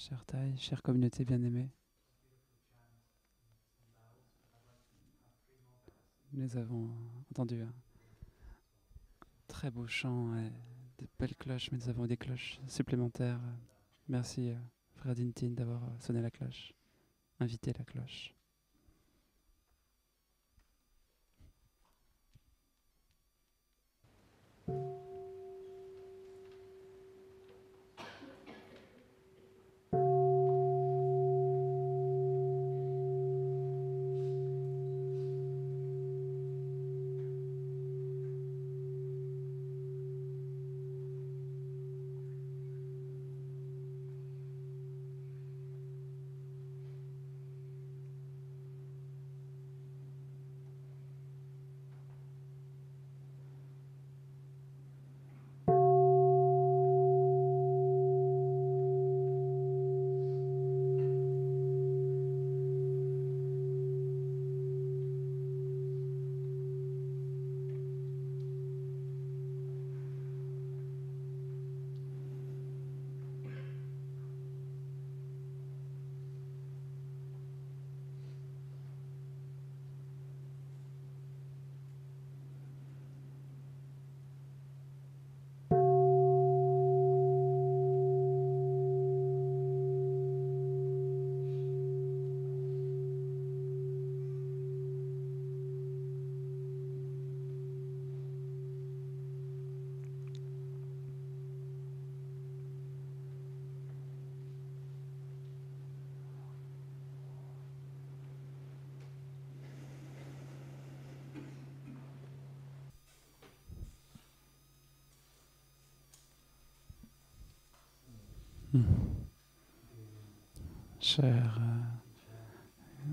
Chère Thaï, chère communauté bien-aimée, nous avons entendu un très beau chant et de belles cloches, mais nous avons des cloches supplémentaires. Merci, Frère Dintin, d'avoir sonné la cloche, invité la cloche. Hmm. Cher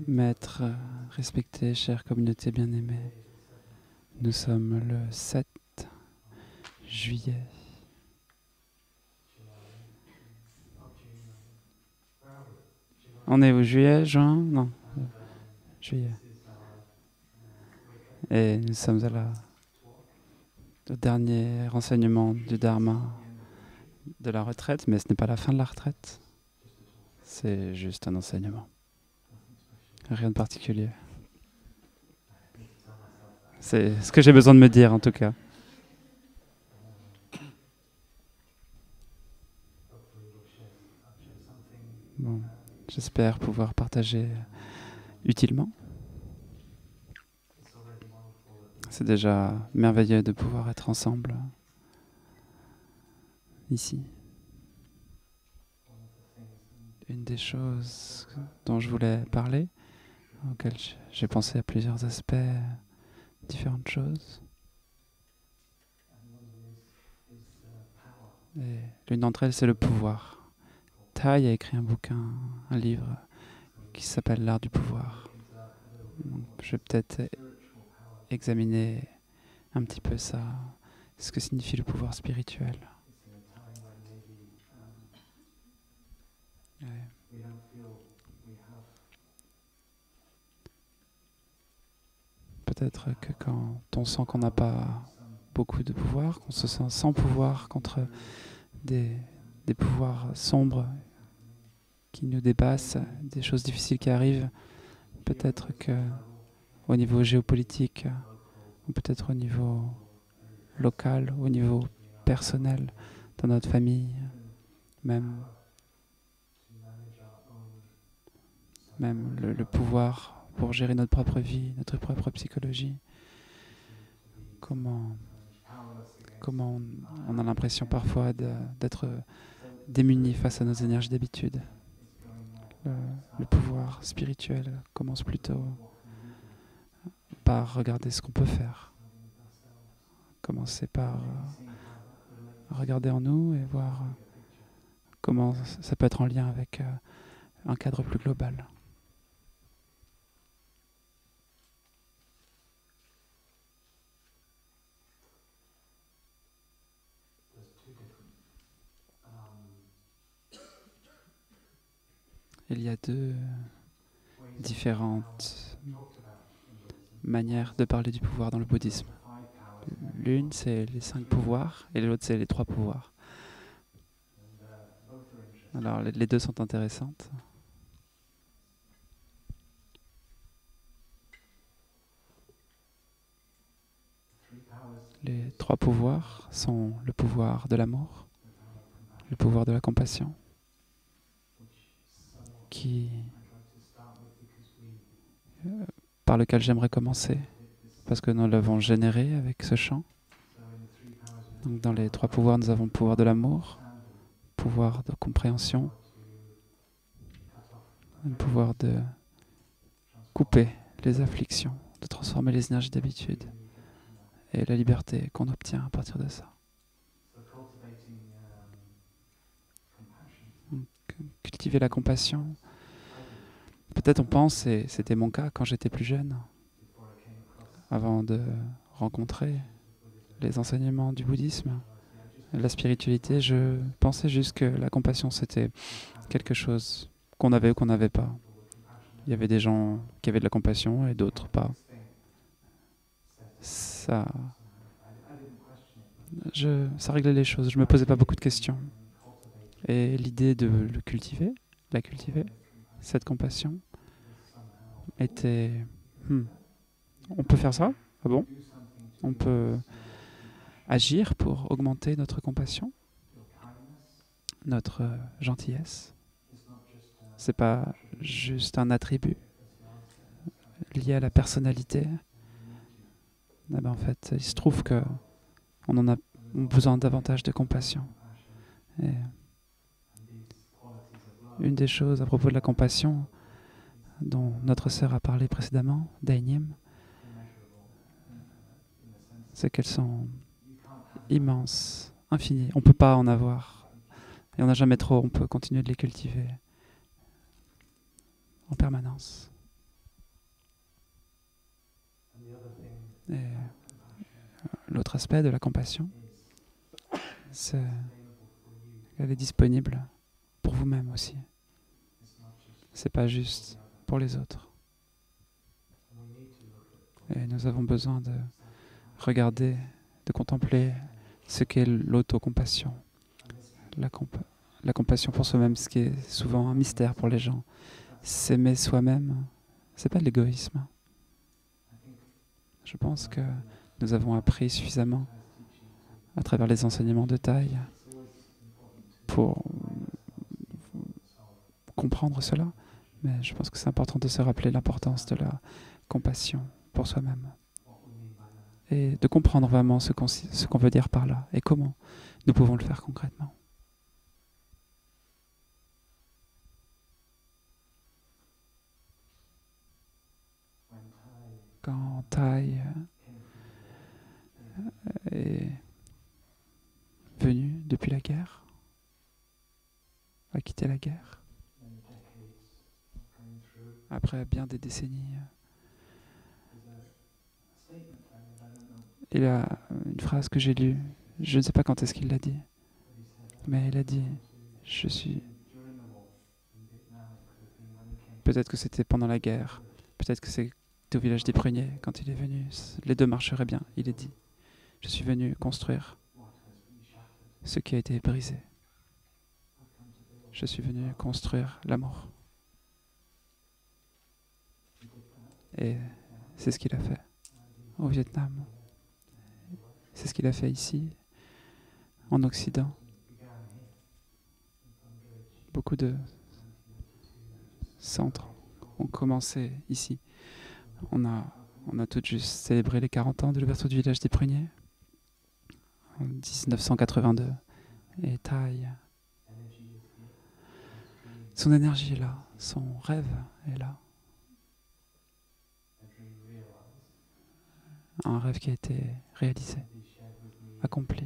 maître respecté, chère communauté bien-aimée, nous sommes le 7 juillet. On est au juillet, juin? Non, juillet. Et nous sommes au dernier renseignement du Dharma de la retraite, mais ce n'est pas la fin de la retraite. C'est juste un enseignement. Rien de particulier. C'est ce que j'ai besoin de me dire, en tout cas. Bon, j'espère pouvoir partager utilement. C'est déjà merveilleux de pouvoir être ensemble ici. Une des choses dont je voulais parler, auxquelles j'ai pensé à plusieurs aspects, différentes choses. Et l'une d'entre elles, c'est le pouvoir. Thay a écrit un bouquin, un livre qui s'appelle L'art du pouvoir. Donc, je vais peut-être examiner un petit peu ça, ce que signifie le pouvoir spirituel. Ouais. Peut-être que quand on sent qu'on n'a pas beaucoup de pouvoir, qu'on se sent sans pouvoir contre des pouvoirs sombres qui nous dépassent, des choses difficiles qui arrivent, peut-être que au niveau géopolitique, ou peut-être au niveau local, au niveau personnel, dans notre famille, même le pouvoir pour gérer notre propre vie, notre propre psychologie. Comment on a l'impression parfois d'être démuni face à nos énergies d'habitude. Le pouvoir spirituel commence plutôt par regarder ce qu'on peut faire. Commencer par regarder en nous et voir comment ça peut être en lien avec un cadre plus global. Il y a deux différentes manières de parler du pouvoir dans le bouddhisme. L'une, c'est les 5 pouvoirs, et l'autre, c'est les 3 pouvoirs. Alors, les deux sont intéressantes. Les trois pouvoirs sont le pouvoir de l'amour, le pouvoir de la compassion, par lequel j'aimerais commencer, parce que nous l'avons généré avec ce chant. Donc, dans les trois pouvoirs, nous avons le pouvoir de l'amour, le pouvoir de compréhension, le pouvoir de couper les afflictions, de transformer les énergies d'habitude et la liberté qu'on obtient à partir de ça. Donc, cultiver la compassion. Peut-être on pense, et c'était mon cas quand j'étais plus jeune, avant de rencontrer les enseignements du bouddhisme, la spiritualité, je pensais juste que la compassion c'était quelque chose qu'on avait ou qu'on n'avait pas. Il y avait des gens qui avaient de la compassion et d'autres pas. Ça réglait les choses, je ne me posais pas beaucoup de questions. Et l'idée de le cultiver, la cultiver, cette compassion, était... on peut faire ça? Ah bon? On peut agir pour augmenter notre compassion, notre gentillesse. C'est pas juste un attribut lié à la personnalité. Ah ben en fait, il se trouve que on en a besoin davantage de compassion. Et une des choses à propos de la compassion dont notre sœur a parlé précédemment, Dainim, c'est qu'elles sont immenses, infinies. On ne peut pas en avoir. Et on n'a jamais trop, on peut continuer de les cultiver en permanence. Et l'autre aspect de la compassion, c'est qu'elle est disponible pour vous-même aussi. C'est pas juste pour les autres. Et nous avons besoin de regarder, de contempler ce qu'est l'autocompassion. La compassion pour soi-même, ce qui est souvent un mystère pour les gens. S'aimer soi-même, c'est pas de l'égoïsme. Je pense que nous avons appris suffisamment à travers les enseignements de Thaï pour comprendre cela. Mais je pense que c'est important de se rappeler l'importance de la compassion pour soi-même et de comprendre vraiment ce qu'on veut dire par là et comment nous pouvons le faire concrètement. Quand Thaï est venu depuis la guerre, a quitté la guerre, après bien des décennies, il a une phrase que j'ai lue, je ne sais pas quand est-ce qu'il l'a dit, mais il a dit, je suis... Peut-être que c'était pendant la guerre, peut-être que c'était au village des Pruniers quand il est venu, les deux marcheraient bien, il est dit, je suis venu construire ce qui a été brisé. Je suis venu construire l'amour. Et c'est ce qu'il a fait au Vietnam. C'est ce qu'il a fait ici, en Occident. Beaucoup de centres ont commencé ici. On a tout juste célébré les 40 ans de l'ouverture du village des Pruniers en 1982. Et Thaï, son énergie est là, son rêve est là. Un rêve qui a été réalisé, accompli.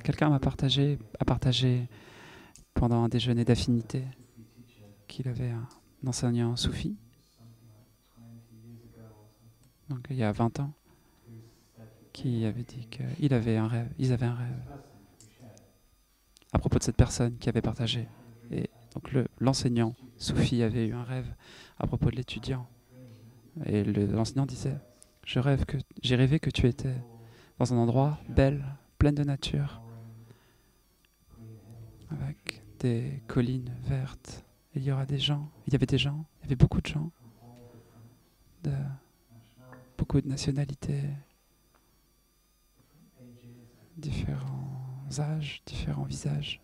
Quelqu'un a partagé pendant un déjeuner d'affinité qu'il avait un enseignant soufi, donc il y a 20 ans, qui avait dit qu'ils avaient un rêve à propos de cette personne qui avait partagé. Et donc l'enseignant soufi avait eu un rêve à propos de l'étudiant. Et l'enseignant disait, j'ai rêvé que tu étais dans un endroit belle, pleine de nature, avec des collines vertes. Et il y aura des gens, il y avait des gens, il y avait beaucoup de gens, de beaucoup de nationalités, différents âges, différents visages,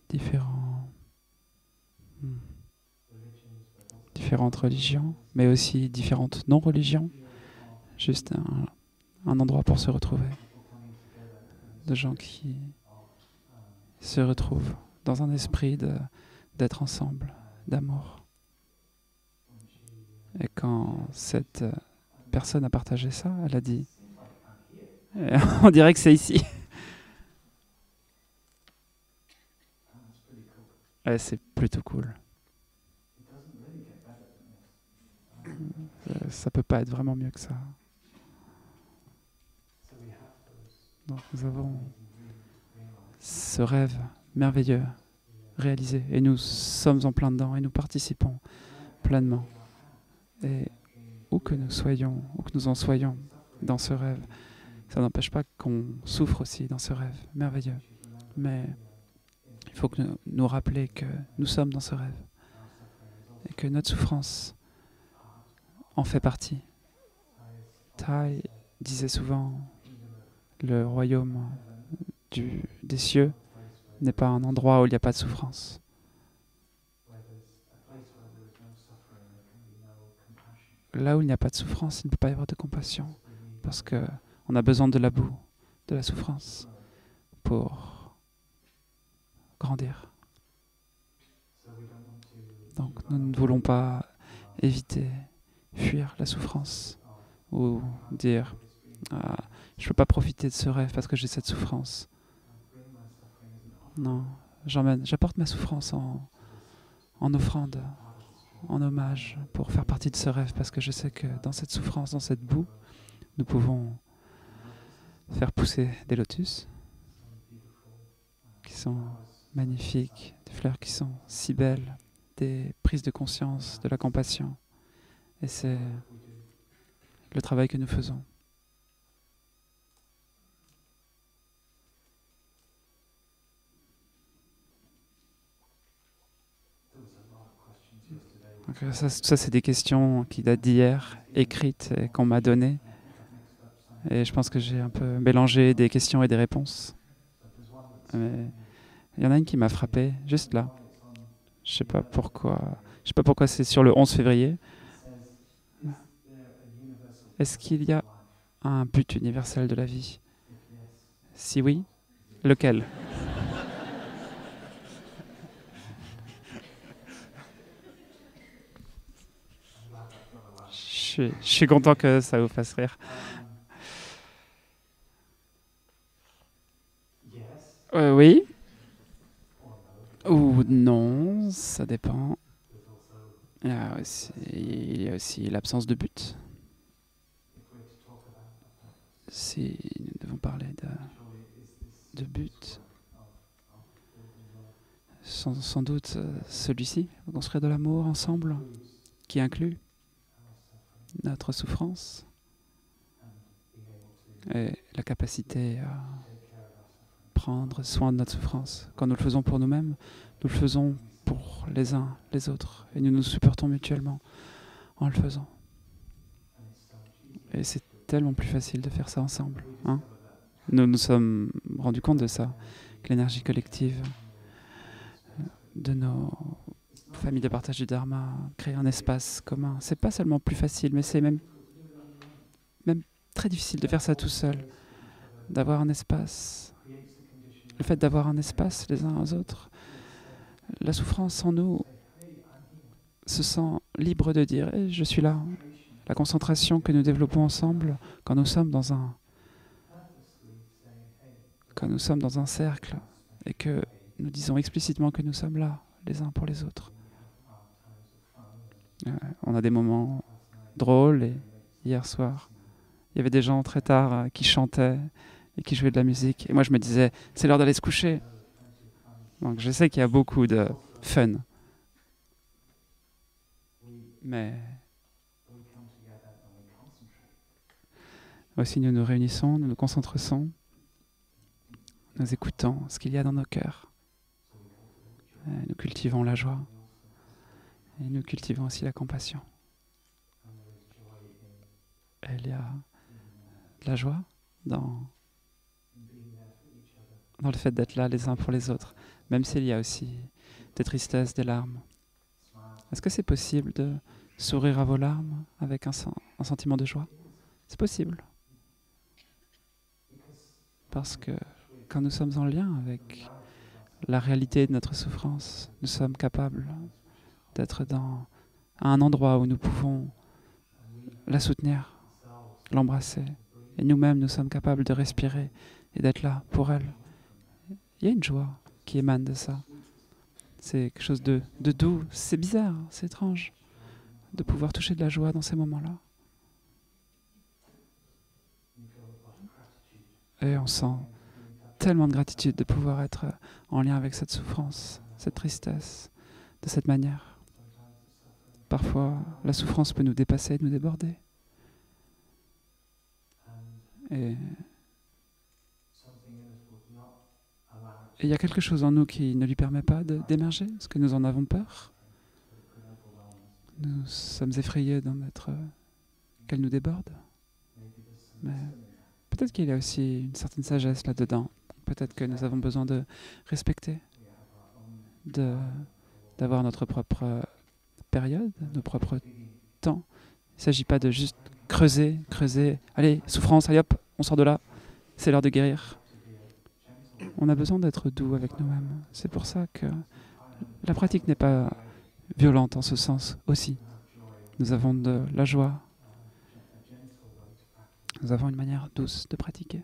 différents, hmm, différentes religions, mais aussi différentes non-religions. Juste un endroit pour se retrouver. De gens qui se retrouvent dans un esprit d'être ensemble, d'amour. Et quand cette personne a partagé ça, elle a dit on dirait que c'est ici. Ouais, c'est plutôt cool. Ça peut pas être vraiment mieux que ça. Donc nous avons ce rêve merveilleux réalisé et nous sommes en plein dedans et nous participons pleinement. Et où que nous soyons, où que nous en soyons dans ce rêve, ça n'empêche pas qu'on souffre aussi dans ce rêve merveilleux. Mais il faut que nous rappeler que nous sommes dans ce rêve et que notre souffrance en fait partie. Thay disait souvent, le royaume des cieux n'est pas un endroit où il n'y a pas de souffrance. Là où il n'y a pas de souffrance, il ne peut pas y avoir de compassion, parce qu'on a besoin de la boue, de la souffrance, pour grandir. Donc nous ne voulons pas éviter, fuir la souffrance, ou dire ah, je ne peux pas profiter de ce rêve parce que j'ai cette souffrance. Non, j'apporte ma souffrance en offrande, en hommage, pour faire partie de ce rêve, parce que je sais que dans cette souffrance, dans cette boue, nous pouvons faire pousser des lotus qui sont magnifiques, des fleurs qui sont si belles, des prises de conscience, de la compassion. Et c'est le travail que nous faisons. Donc ça c'est des questions qui datent d'hier, écrites et qu'on m'a données. Et je pense que j'ai un peu mélangé des questions et des réponses. Mais il y en a une qui m'a frappé, juste là. Je sais pas pourquoi. Je sais pas pourquoi c'est sur le 11 février. Est-ce qu'il y a un but universel de la vie? Si oui, lequel? Je suis content que ça vous fasse rire. Oui ou non, ça dépend. Il y a aussi l'absence de but. Si nous devons parler de but, sans doute celui-ci, construire de l'amour ensemble, qui inclut notre souffrance et la capacité à prendre soin de notre souffrance. Quand nous le faisons pour nous-mêmes, nous le faisons pour les uns, les autres, et nous nous supportons mutuellement en le faisant. Et c'est tellement plus facile de faire ça ensemble. Hein? Nous nous sommes rendus compte de ça, que l'énergie collective de nos familles de partage du Dharma, créer un espace commun, c'est pas seulement plus facile, mais c'est même très difficile de faire ça tout seul, d'avoir un espace. Le fait d'avoir un espace les uns aux autres, la souffrance en nous se sent libre de dire hey, « je suis là ». La concentration que nous développons ensemble quand nous sommes dans un cercle et que nous disons explicitement que nous sommes là, les uns pour les autres. On a des moments drôles et hier soir, il y avait des gens très tard qui chantaient et qui jouaient de la musique. Et moi, je me disais, c'est l'heure d'aller se coucher. Donc, je sais qu'il y a beaucoup de fun. Mais aussi, nous nous réunissons, nous nous concentrons nous écoutons ce qu'il y a dans nos cœurs. Nous cultivons la joie et nous cultivons aussi la compassion. Et il y a de la joie dans le fait d'être là les uns pour les autres, même s'il y a aussi des tristesses, des larmes. Est-ce que c'est possible de sourire à vos larmes avec un sentiment de joie? C'est possible. Parce que quand nous sommes en lien avec la réalité de notre souffrance, nous sommes capables d'être à un endroit où nous pouvons la soutenir, l'embrasser. Et nous-mêmes, nous sommes capables de respirer et d'être là pour elle. Il y a une joie qui émane de ça. C'est quelque chose de doux. C'est bizarre, c'est étrange de pouvoir toucher de la joie dans ces moments-là. Et on sent tellement de gratitude de pouvoir être en lien avec cette souffrance, cette tristesse, de cette manière. Parfois, la souffrance peut nous dépasser, nous déborder. Et il y a quelque chose en nous qui ne lui permet pas d'émerger. Est-ce que nous en avons peur? Nous sommes effrayés qu'elle nous déborde. Mais peut-être qu'il y a aussi une certaine sagesse là-dedans. Peut-être que nous avons besoin de respecter, d'avoir notre propre période, nos propres temps. Il ne s'agit pas de juste creuser. Allez, souffrance, allez hop, on sort de là. C'est l'heure de guérir. On a besoin d'être doux avec nous-mêmes. C'est pour ça que la pratique n'est pas violente en ce sens aussi. Nous avons de la joie. Nous avons une manière douce de pratiquer.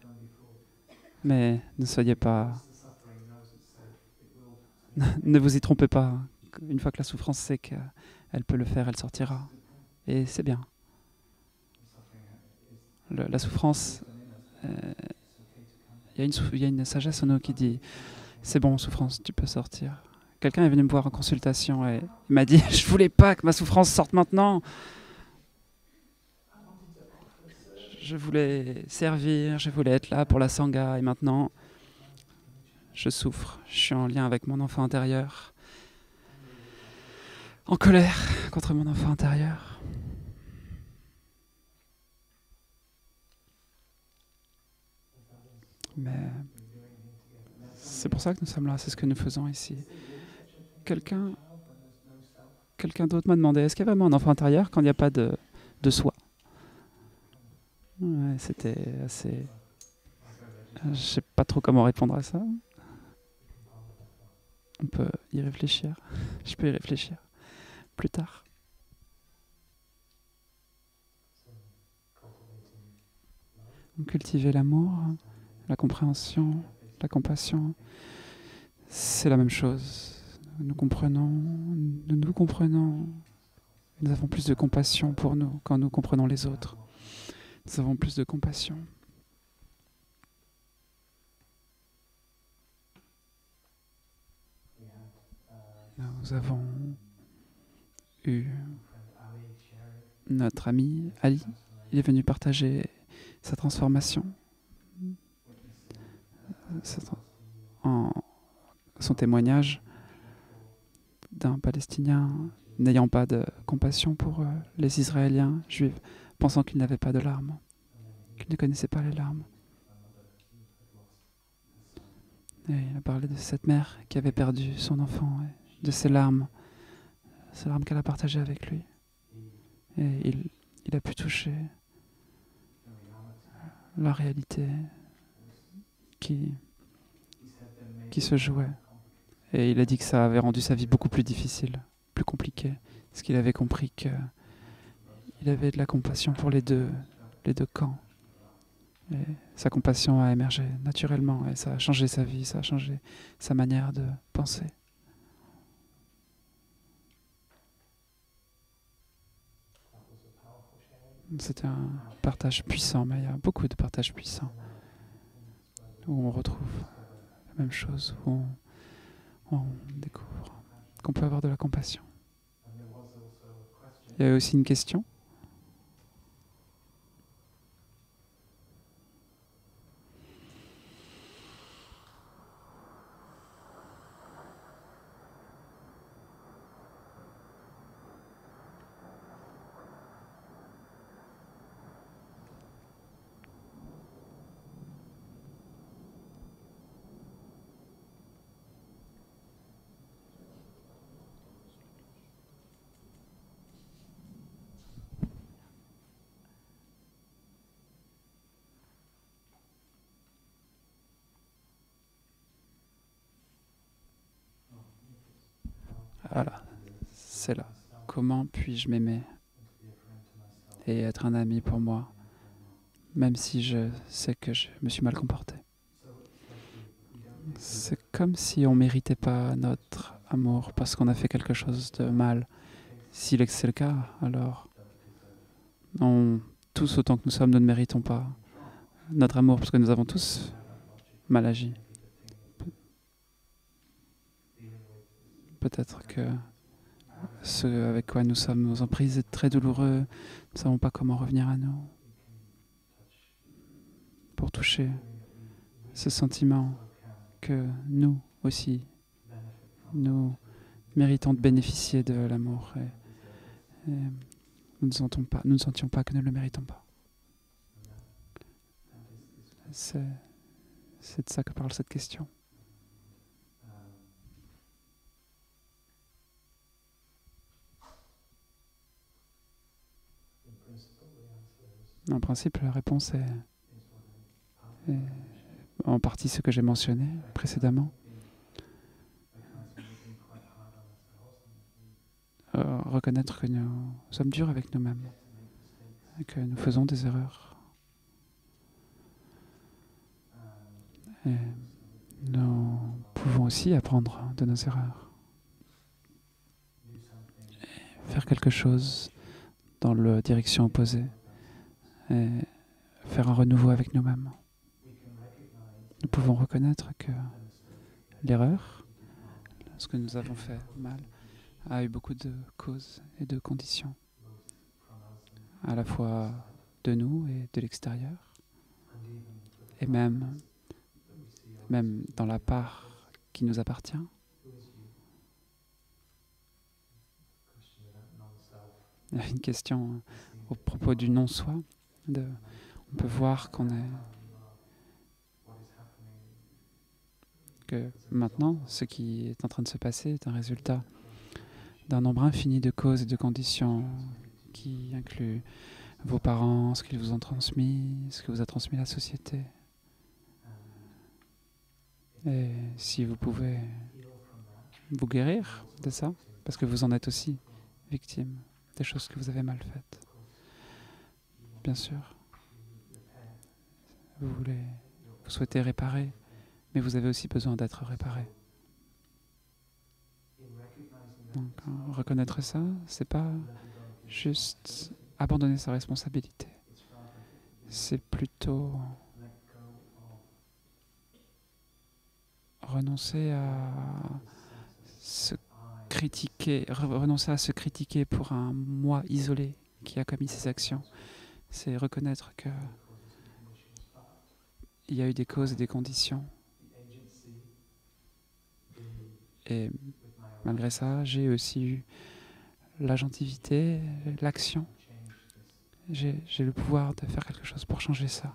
Mais ne soyez pas... ne vous y trompez pas. Une fois que la souffrance sait qu'elle peut le faire, elle sortira. Et c'est bien. La souffrance... Il y a une sagesse en nous qui dit « C'est bon, souffrance, tu peux sortir ». Quelqu'un est venu me voir en consultation et il m'a dit « Je voulais pas que ma souffrance sorte maintenant. Je voulais servir, je voulais être là pour la sangha et maintenant, je souffre. Je suis en lien avec mon enfant intérieur, en colère contre mon enfant intérieur. » Mais c'est pour ça que nous sommes là, c'est ce que nous faisons ici. Quelqu'un d'autre m'a demandé, est-ce qu'il y a vraiment un enfant intérieur quand il n'y a pas de soi? Ouais, c'était assez... Je ne sais pas trop comment répondre à ça. On peut y réfléchir. Je peux y réfléchir plus tard. Cultiver l'amour, la compréhension, la compassion, c'est la même chose. Nous comprenons, nous avons plus de compassion pour nous quand nous comprenons les autres. Nous avons plus de compassion. Nous avons eu notre ami Ali. Il est venu partager sa transformation, son témoignage d'un Palestinien n'ayant pas de compassion pour les Israéliens juifs, pensant qu'ils n'avaient pas de larmes, qu'ils ne connaissaient pas les larmes. Et il a parlé de cette mère qui avait perdu son enfant, et de ces larmes qu'elle a partagées avec lui. Et il a pu toucher la réalité qui se jouait. Et il a dit que ça avait rendu sa vie beaucoup plus difficile, plus compliquée, parce qu'il avait compris qu'il avait de la compassion pour les deux camps. Et sa compassion a émergé naturellement et ça a changé sa vie, ça a changé sa manière de penser. C'était un partage puissant, mais il y a beaucoup de partages puissants où on retrouve la même chose, où on découvre qu'on peut avoir de la compassion. Il y a aussi une question. Voilà, c'est là. Comment puis-je m'aimer et être un ami pour moi, même si je sais que je me suis mal comporté? C'est comme si on ne méritait pas notre amour parce qu'on a fait quelque chose de mal. Si c'est le cas, alors tous autant que nous sommes, nous ne méritons pas notre amour parce que nous avons tous mal agi. Peut-être que ce avec quoi nous sommes nos emprises est très douloureux. Nous ne savons pas comment revenir à nous pour toucher ce sentiment que nous aussi, nous méritons de bénéficier de l'amour et nous ne sentions pas que nous ne le méritons pas. C'est de ça que parle cette question. En principe, la réponse est en partie ce que j'ai mentionné précédemment. Reconnaître que nous sommes durs avec nous-mêmes et que nous faisons des erreurs. Et nous pouvons aussi apprendre de nos erreurs. Et faire quelque chose dans la direction opposée et faire un renouveau avec nous-mêmes. Nous pouvons reconnaître que l'erreur, ce que nous avons fait mal, a eu beaucoup de causes et de conditions, à la fois de nous et de l'extérieur, et même dans la part qui nous appartient. Il y a une question au propos du non-soi. On peut voir que maintenant, ce qui est en train de se passer est un résultat d'un nombre infini de causes et de conditions qui incluent vos parents, ce qu'ils vous ont transmis, ce que vous a transmis la société. Et si vous pouvez vous guérir de ça, parce que vous en êtes aussi victime des choses que vous avez mal faites. Bien sûr, vous souhaitez réparer, mais vous avez aussi besoin d'être réparé. Donc, reconnaître ça, c'est pas juste abandonner sa responsabilité. C'est plutôt renoncer à se critiquer pour un moi isolé qui a commis ces actions. C'est reconnaître que il y a eu des causes et des conditions. Et malgré ça, j'ai aussi eu l'agentivité, l'action. J'ai le pouvoir de faire quelque chose pour changer ça,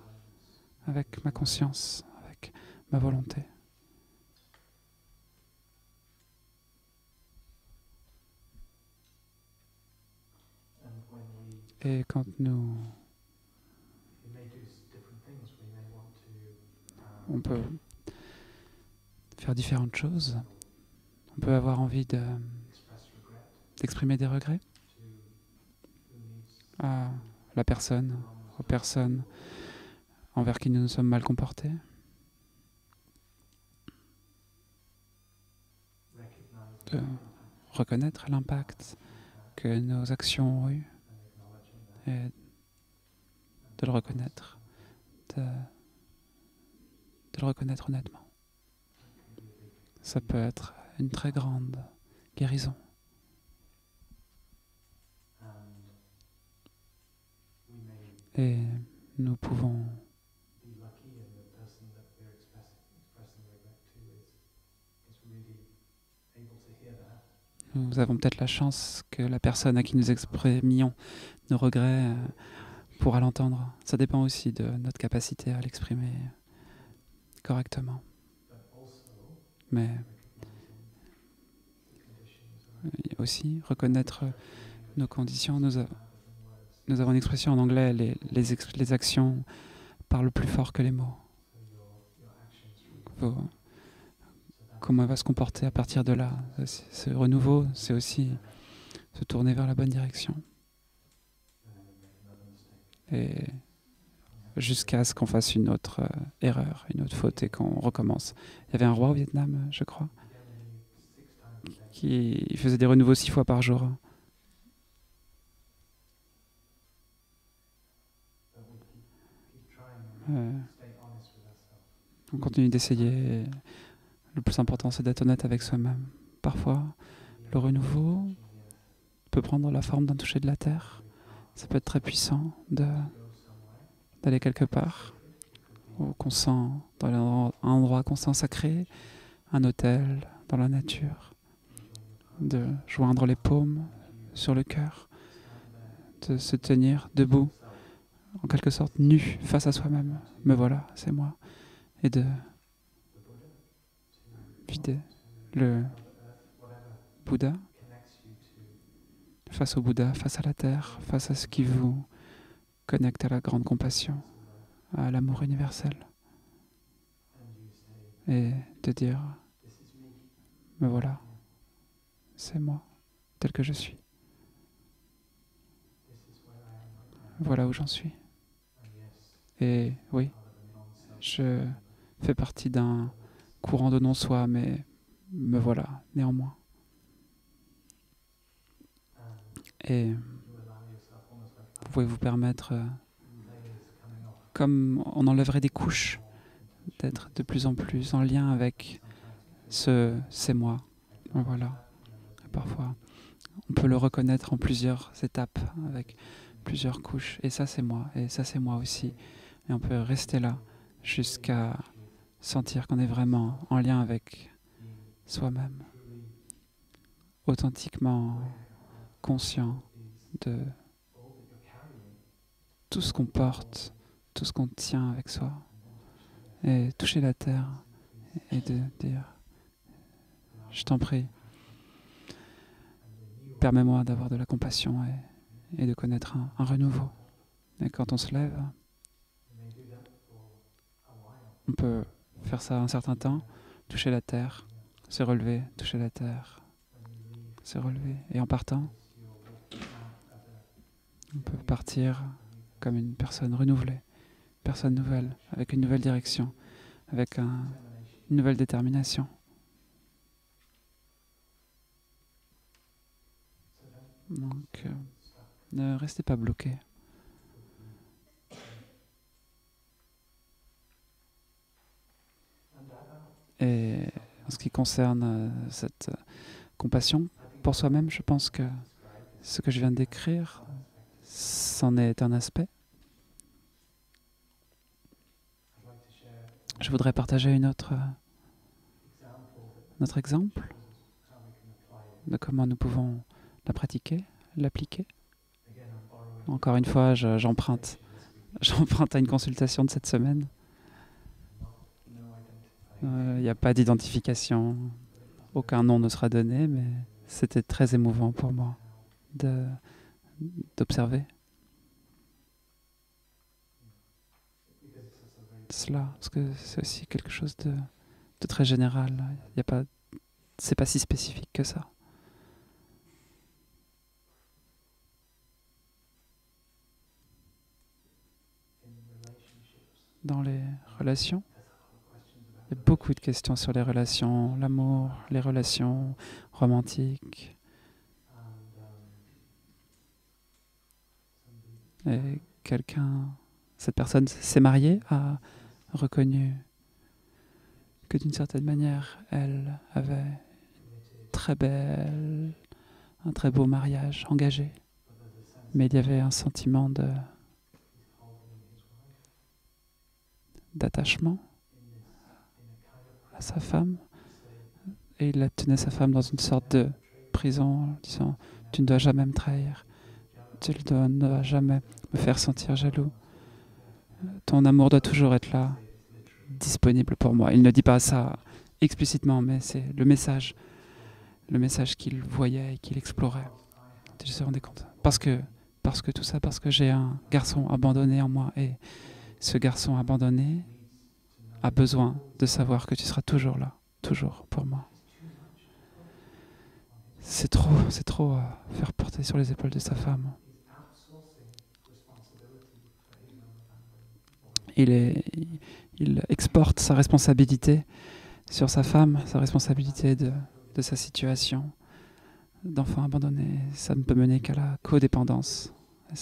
avec ma conscience, avec ma volonté. Et quand on peut faire différentes choses, on peut avoir envie d'exprimer des regrets à la personne, aux personnes envers qui nous nous sommes mal comportés. De reconnaître l'impact que nos actions ont eu et de le reconnaître, de le reconnaître honnêtement. Ça peut être une très grande guérison. Et nous pouvons nous avons peut-être la chance que la personne à qui nous exprimions nos regrets pourra l'entendre. Ça dépend aussi de notre capacité à l'exprimer correctement. Mais aussi reconnaître nos conditions. Nous avons une expression en anglais, les actions parlent plus fort que les mots. comment elle va se comporter à partir de là. Ce renouveau, c'est aussi se tourner vers la bonne direction. Et jusqu'à ce qu'on fasse une autre erreur, une autre faute et qu'on recommence. Il y avait un roi au Vietnam, je crois, qui faisait des renouveaux 6 fois par jour. On continue d'essayer. Le plus important, c'est d'être honnête avec soi-même. Parfois, le renouveau peut prendre la forme d'un toucher de la terre. Ça peut être très puissant d'aller quelque part où qu'on sent, dans un endroit qu'on sent sacré, un hôtel, dans la nature, de joindre les paumes sur le cœur, de se tenir debout, en quelque sorte nu face à soi-même. Me voilà, c'est moi. Et de vider le Bouddha, face au Bouddha, face à la terre, face à ce qui vous connecte à la grande compassion, à l'amour universel. Et de dire, me voilà, c'est moi, tel que je suis. Voilà où j'en suis. Et oui, je fais partie d'un courant de non-soi, mais me voilà, néanmoins. Et vous pouvez vous permettre, comme on enlèverait des couches, d'être de plus en plus en lien avec ce c'est moi. Voilà. Et parfois, on peut le reconnaître en plusieurs étapes, avec plusieurs couches. Et ça, c'est moi. Et ça, c'est moi aussi. Et on peut rester là jusqu'à sentir qu'on est vraiment en lien avec soi-même, authentiquement conscient de tout ce qu'on porte, tout ce qu'on tient avec soi, et toucher la terre et de dire « Je t'en prie, permets-moi d'avoir de la compassion et de connaître un renouveau. » Et quand on se lève, on peut faire ça un certain temps, toucher la terre, se relever, toucher la terre, se relever. Et en partant, on peut partir comme une personne renouvelée, personne nouvelle, avec une nouvelle direction, avec une nouvelle détermination. Donc, ne restez pas bloqués. Et en ce qui concerne cette compassion pour soi-même, je pense que ce que je viens de décrire, c'en est un aspect. Je voudrais partager notre exemple de comment nous pouvons la pratiquer, l'appliquer. Encore une fois, j'emprunte à une consultation de cette semaine. Il n'y a pas d'identification, aucun nom ne sera donné, mais c'était très émouvant pour moi d'observer cela, parce que c'est aussi quelque chose de très général. C'est pas si spécifique que ça. Dans les relations, il y a beaucoup de questions sur les relations, l'amour, les relations romantiques. Et cette personne s'est mariée, a reconnu que d'une certaine manière, elle avait un très beau mariage engagé. Mais il y avait un sentiment d'attachement à sa femme. Et il tenait sa femme dans une sorte de prison, en disant « Tu ne dois jamais me trahir. Tu ne dois jamais me faire sentir jaloux. Ton amour doit toujours être là, disponible pour moi. » Il ne dit pas ça explicitement, mais c'est le message qu'il voyait et qu'il explorait. Tu te rendais compte. Parce que tout ça, parce que j'ai un garçon abandonné en moi. Et ce garçon abandonné a besoin de savoir que tu seras toujours là toujours pour moi. C'est trop à faire porter sur les épaules de sa femme. Il, est, il exporte sa responsabilité sur sa femme, sa responsabilité de sa situation d'enfant abandonné. Ça ne peut mener qu'à la codépendance. Et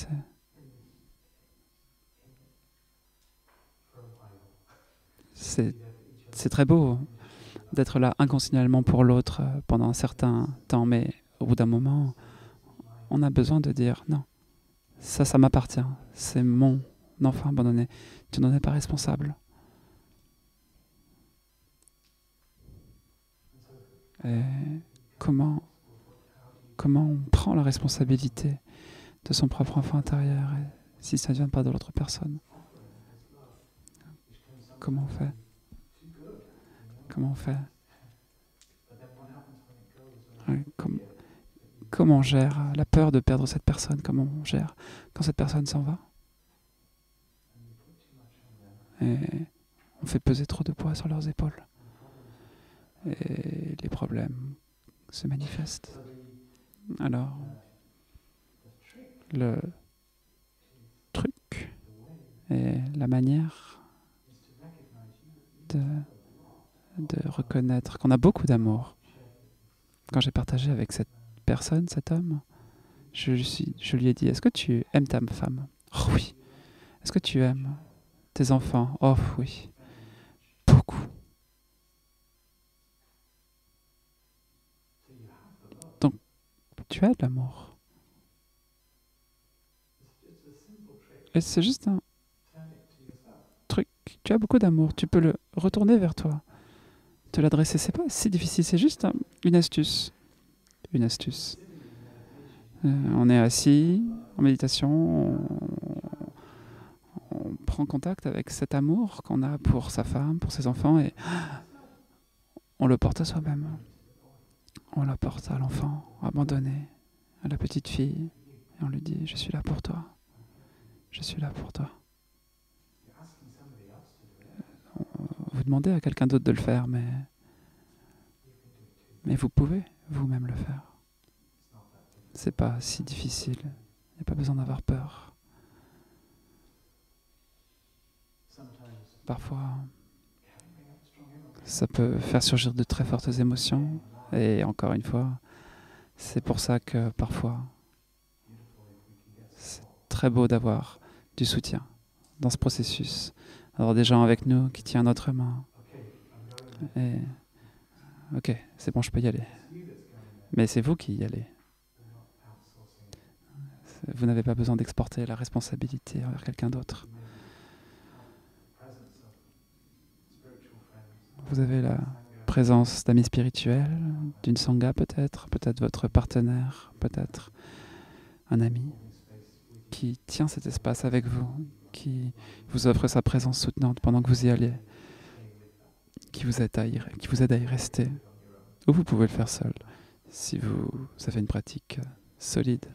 c'est très beau d'être là inconditionnellement pour l'autre pendant un certain temps, mais au bout d'un moment, on a besoin de dire non, ça m'appartient, c'est mon enfant abandonné, tu n'en es pas responsable. Et comment on prend la responsabilité de son propre enfant intérieur et si ça ne vient pas de l'autre personne? Comment on fait? Comment on fait? Ouais, comment on gère la peur de perdre cette personne? Comment on gère quand cette personne s'en va? Et on fait peser trop de poids sur leurs épaules. Et les problèmes se manifestent. Alors, le truc et la manière de, de reconnaître qu'on a beaucoup d'amour. Quand j'ai partagé avec cette personne, cet homme, je lui ai dit, est-ce que tu aimes ta femme? Oh oui. Est-ce que tu aimes tes enfants? Oh oui. Beaucoup. Donc, tu as de l'amour. Et c'est juste un truc. Tu as beaucoup d'amour. Tu peux le retourner vers toi. Te l'adresser. C'est pas si difficile. C'est juste une astuce. Une astuce. On est assis en méditation. On prend contact avec cet amour qu'on a pour sa femme, pour ses enfants. Et on le porte à soi-même. On la porte à l'enfant abandonné, à la petite fille. Et on lui dit, je suis là pour toi. Je suis là pour toi. Vous demandez à quelqu'un d'autre de le faire, mais vous pouvez vous-même le faire. C'est pas si difficile. Il n'y a pas besoin d'avoir peur. Parfois, ça peut faire surgir de très fortes émotions. Et encore une fois, c'est pour ça que parfois, c'est très beau d'avoir du soutien dans ce processus. Avoir des gens avec nous qui tiennent notre main. Et ok, c'est bon, je peux y aller. Mais c'est vous qui y allez. Vous n'avez pas besoin d'exporter la responsabilité envers quelqu'un d'autre. Vous avez la présence d'amis spirituels, d'une sangha peut-être votre partenaire, peut-être un ami qui tient cet espace avec vous, qui vous offre sa présence soutenante pendant que vous y allez, qui vous aide à y rester. Ou vous pouvez le faire seul, si vous avez une pratique solide.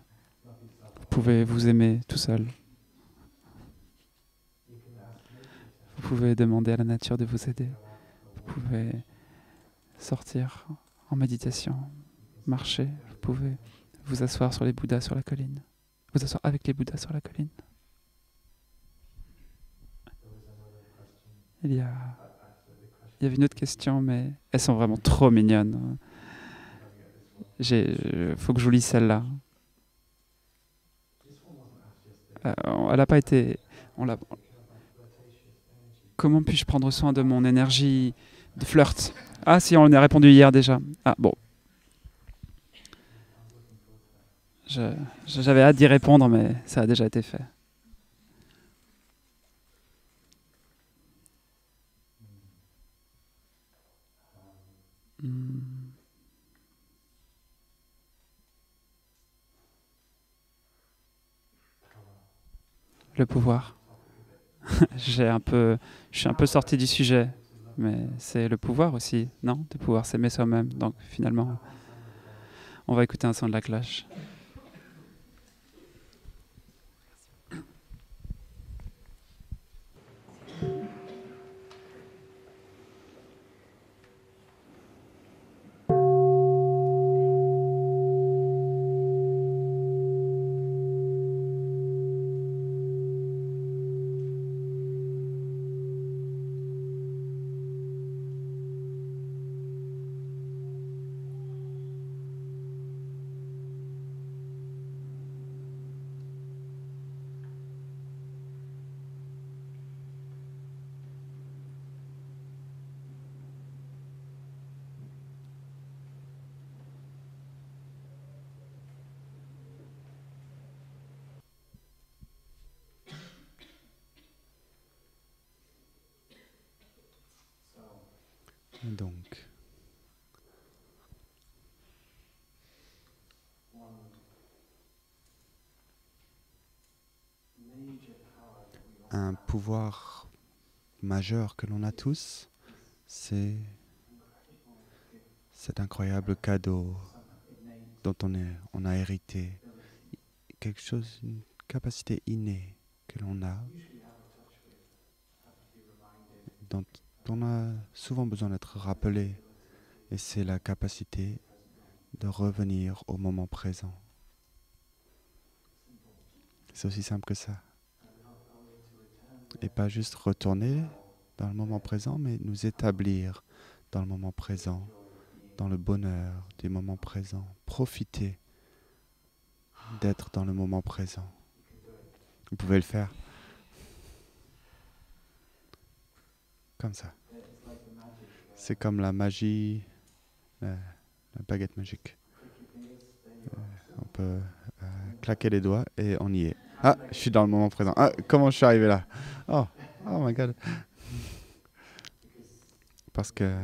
Vous pouvez vous aimer tout seul. Vous pouvez demander à la nature de vous aider. Vous pouvez sortir en méditation, marcher. Vous pouvez vous asseoir sur les Bouddhas sur la colline. Vous asseoir avec les Bouddhas sur la colline. Il y avait une autre question, mais elles sont vraiment trop mignonnes. Faut que je vous lise celle-là. Elle n'a pas été... Comment puis-je prendre soin de mon énergie de flirt? Ah si, on y a répondu hier déjà. Ah bon. J'avais hâte d'y répondre, mais ça a déjà été fait. Le pouvoir. Je suis un peu sorti du sujet, mais c'est le pouvoir aussi, non? De pouvoir s'aimer soi-même. Donc finalement, on va écouter un son de la cloche. Donc, un pouvoir majeur que l'on a tous, c'est cet incroyable cadeau dont on a hérité, quelque chose, une capacité innée que l'on a, dont on a souvent besoin d'être rappelé, et c'est la capacité de revenir au moment présent. C'est aussi simple que ça. Et pas juste retourner dans le moment présent, mais nous établir dans le moment présent, dans le bonheur du moment présent. Profiter d'être dans le moment présent. Vous pouvez le faire comme ça. C'est comme la magie, la baguette magique. On peut claquer les doigts et on y est. Ah, je suis dans le moment présent. Ah, comment je suis arrivé là? Oh, oh my God. Parce que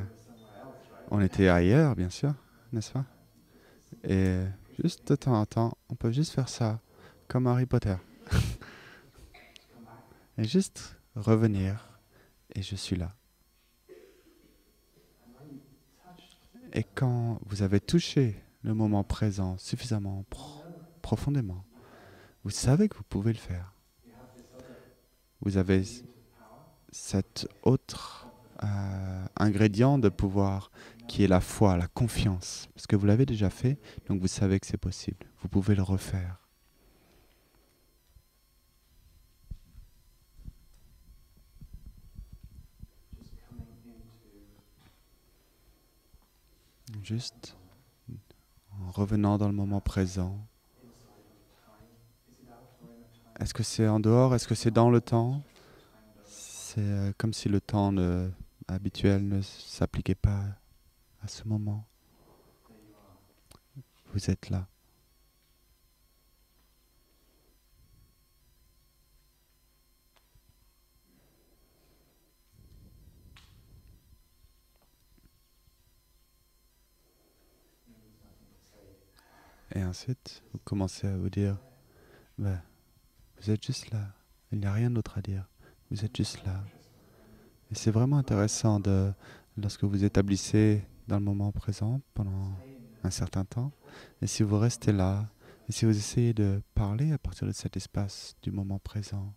on était ailleurs, bien sûr, n'est-ce pas? Et juste de temps en temps, on peut juste faire ça, comme Harry Potter. Et juste revenir, et je suis là. Et quand vous avez touché le moment présent suffisamment profondément, vous savez que vous pouvez le faire. Vous avez cet autre ingrédient de pouvoir qui est la foi, la confiance. Parce que vous l'avez déjà fait, donc vous savez que c'est possible. Vous pouvez le refaire. Juste en revenant dans le moment présent. Est-ce que c'est en dehors? Est-ce que c'est dans le temps? C'est comme si le temps habituel ne s'appliquait pas à ce moment. Vous êtes là. Et ensuite, vous commencez à vous dire, bah, vous êtes juste là. Il n'y a rien d'autre à dire. Vous êtes juste là. Et c'est vraiment intéressant lorsque vous établissez dans le moment présent pendant un certain temps. Et si vous restez là, et si vous essayez de parler à partir de cet espace du moment présent,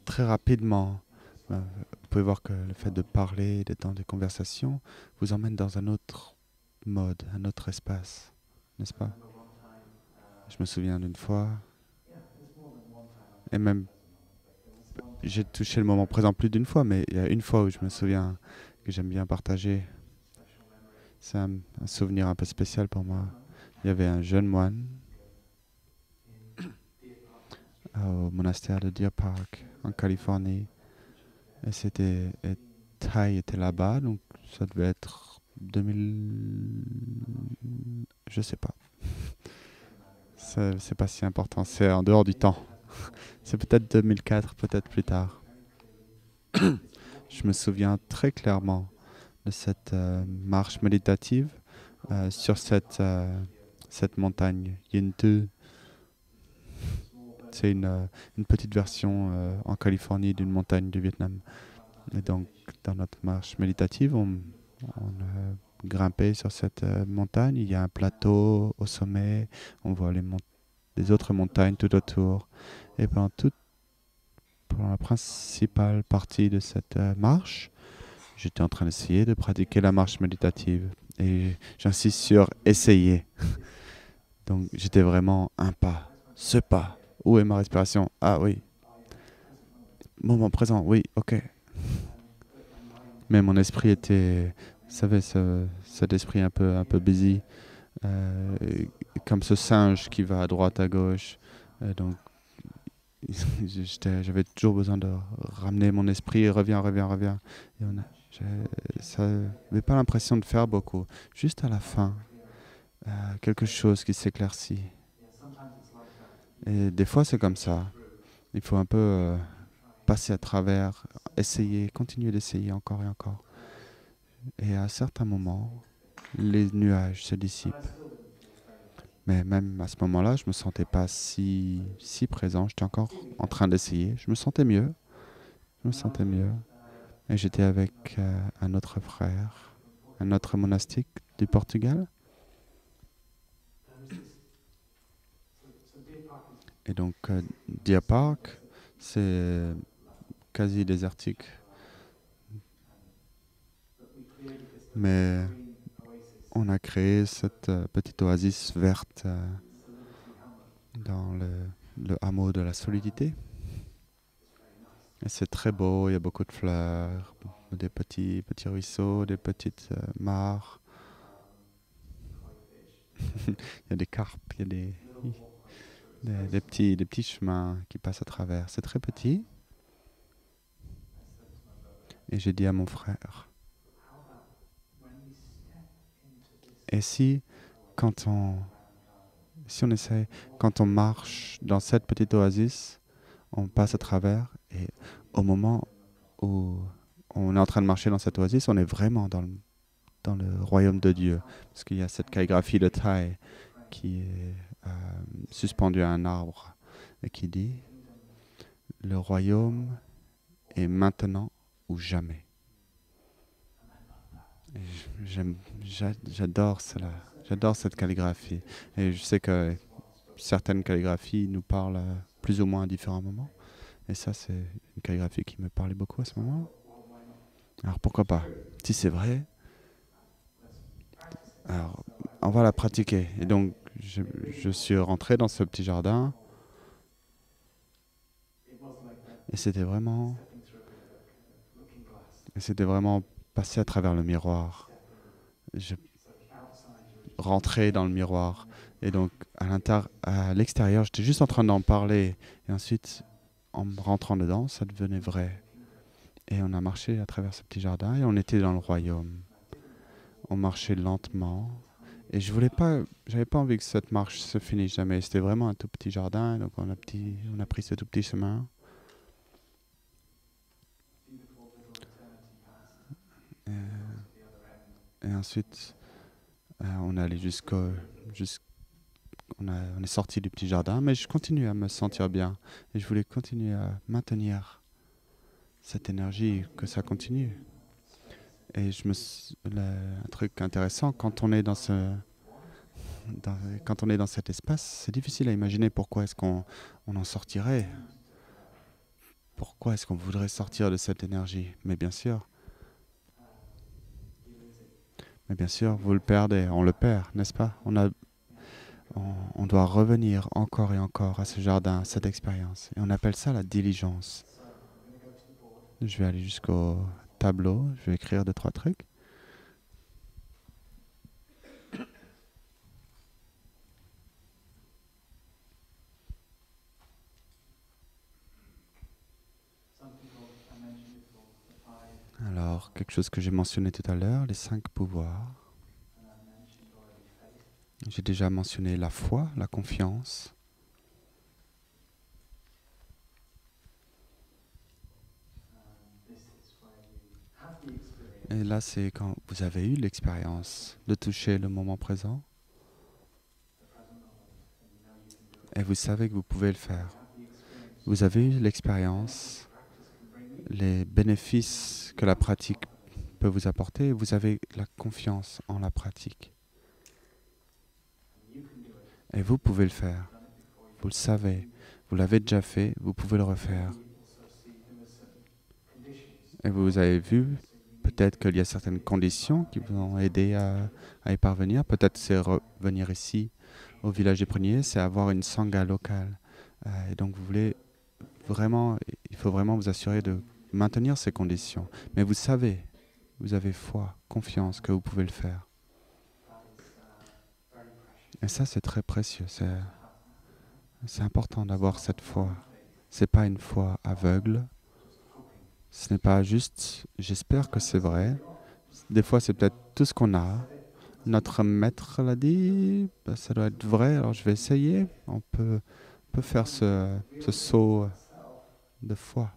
très rapidement, vous pouvez voir que le fait de parler, d'être dans des conversations, vous emmène dans un autre mode, un autre espace, n'est-ce pas? Je me souviens d'une fois, et même j'ai touché le moment présent plus d'une fois, mais il y a une fois où je me souviens que j'aime bien partager. C'est un souvenir un peu spécial pour moi. Il y avait un jeune moine au monastère de Deer Park en Californie. Et Thay était là-bas, donc ça devait être 2000... Je sais pas. C'est pas si important, c'est en dehors du temps. C'est peut-être 2004, peut-être plus tard. Je me souviens très clairement de cette marche méditative sur cette montagne, Yintu. C'est une petite version en Californie d'une montagne du Vietnam. Et donc, dans notre marche méditative, on a grimpé sur cette montagne. Il y a un plateau au sommet. On voit les autres montagnes tout autour. Et pendant la principale partie de cette marche, j'étais en train d'essayer de pratiquer la marche méditative. Et j'insiste sur essayer. Donc, j'étais vraiment un pas, ce pas. Où est ma respiration? Ah oui. Moment présent, oui, ok. Mais mon esprit était, vous savez, cet esprit un peu busy, euh, comme ce singe qui va à droite, à gauche. Donc, j'avais toujours besoin de ramener mon esprit, reviens, reviens, reviens. Et ça n'avait pas l'impression de faire beaucoup. Juste à la fin, quelque chose qui s'éclaircit. Et des fois, c'est comme ça. Il faut un peu passer à travers, essayer, continuer d'essayer encore et encore. Et à certains moments, les nuages se dissipent. Mais même à ce moment-là, je ne me sentais pas si présent. J'étais encore en train d'essayer. Je me sentais mieux. Je me sentais mieux. Et j'étais avec un autre frère, un autre monastique du Portugal. Et donc, Deer Park, c'est quasi désertique. Mais on a créé cette petite oasis verte dans le hameau de la solidité. Et c'est très beau, il y a beaucoup de fleurs, des petits ruisseaux, des petites mares. Il y a des carpes, il y a des petits chemins qui passent à travers. C'est très petit. Et j'ai dit à mon frère, et si quand on essaie, quand on marche dans cette petite oasis, on passe à travers et au moment où on est en train de marcher dans cette oasis, on est vraiment dans le royaume de Dieu. Parce qu'il y a cette calligraphie de Thaï qui est suspendue à un arbre et qui dit « Le royaume est maintenant ou jamais ». J'adore cela. J'adore cette calligraphie. Et je sais que certaines calligraphies nous parlent plus ou moins à différents moments. Et ça, c'est une calligraphie qui me parlait beaucoup à ce moment. Alors pourquoi pas? Si c'est vrai, alors on va la pratiquer. Et donc, je suis rentré dans ce petit jardin. Et c'était vraiment passer à travers le miroir. Je rentrais dans le miroir. Et donc, à l'extérieur, j'étais juste en train d'en parler. Et ensuite, en rentrant dedans, ça devenait vrai. Et on a marché à travers ce petit jardin et on était dans le royaume. On marchait lentement. Et j'avais pas envie que cette marche se finisse jamais. C'était vraiment un tout petit jardin. Donc, on a pris ce tout petit chemin. Et ensuite, on est allé on est sorti du petit jardin, mais je continue à me sentir bien. Et je voulais continuer à maintenir cette énergie, que ça continue. Et un truc intéressant, quand on est dans cet espace, c'est difficile à imaginer pourquoi est-ce qu'on en sortirait. Pourquoi est-ce qu'on voudrait sortir de cette énergie? Mais bien sûr, vous le perdez, on le perd, n'est-ce pas? On doit revenir encore et encore à ce jardin, à cette expérience. Et on appelle ça la diligence. Je vais aller jusqu'au tableau, je vais écrire 2-3 trucs. Alors, quelque chose que j'ai mentionné tout à l'heure, les 5 pouvoirs. J'ai déjà mentionné la foi, la confiance. Et là, c'est quand vous avez eu l'expérience de toucher le moment présent. Et vous savez que vous pouvez le faire. Vous avez eu l'expérience, les bénéfices que la pratique peut vous apporter, et vous avez la confiance en la pratique. Et vous pouvez le faire. Vous le savez. Vous l'avez déjà fait, vous pouvez le refaire. Et vous avez vu, peut-être qu'il y a certaines conditions qui vous ont aidé à y parvenir. Peut-être c'est revenir ici, au village des Pruniers, c'est avoir une sangha locale. Et donc il faut vraiment vous assurer de maintenir ces conditions. Mais vous savez, vous avez foi, confiance que vous pouvez le faire. Et ça, c'est très précieux. C'est important d'avoir cette foi. Ce n'est pas une foi aveugle. Ce n'est pas juste, j'espère que c'est vrai. Des fois, c'est peut-être tout ce qu'on a. Notre maître l'a dit, ça doit être vrai, alors je vais essayer. On peut faire ce saut de foi.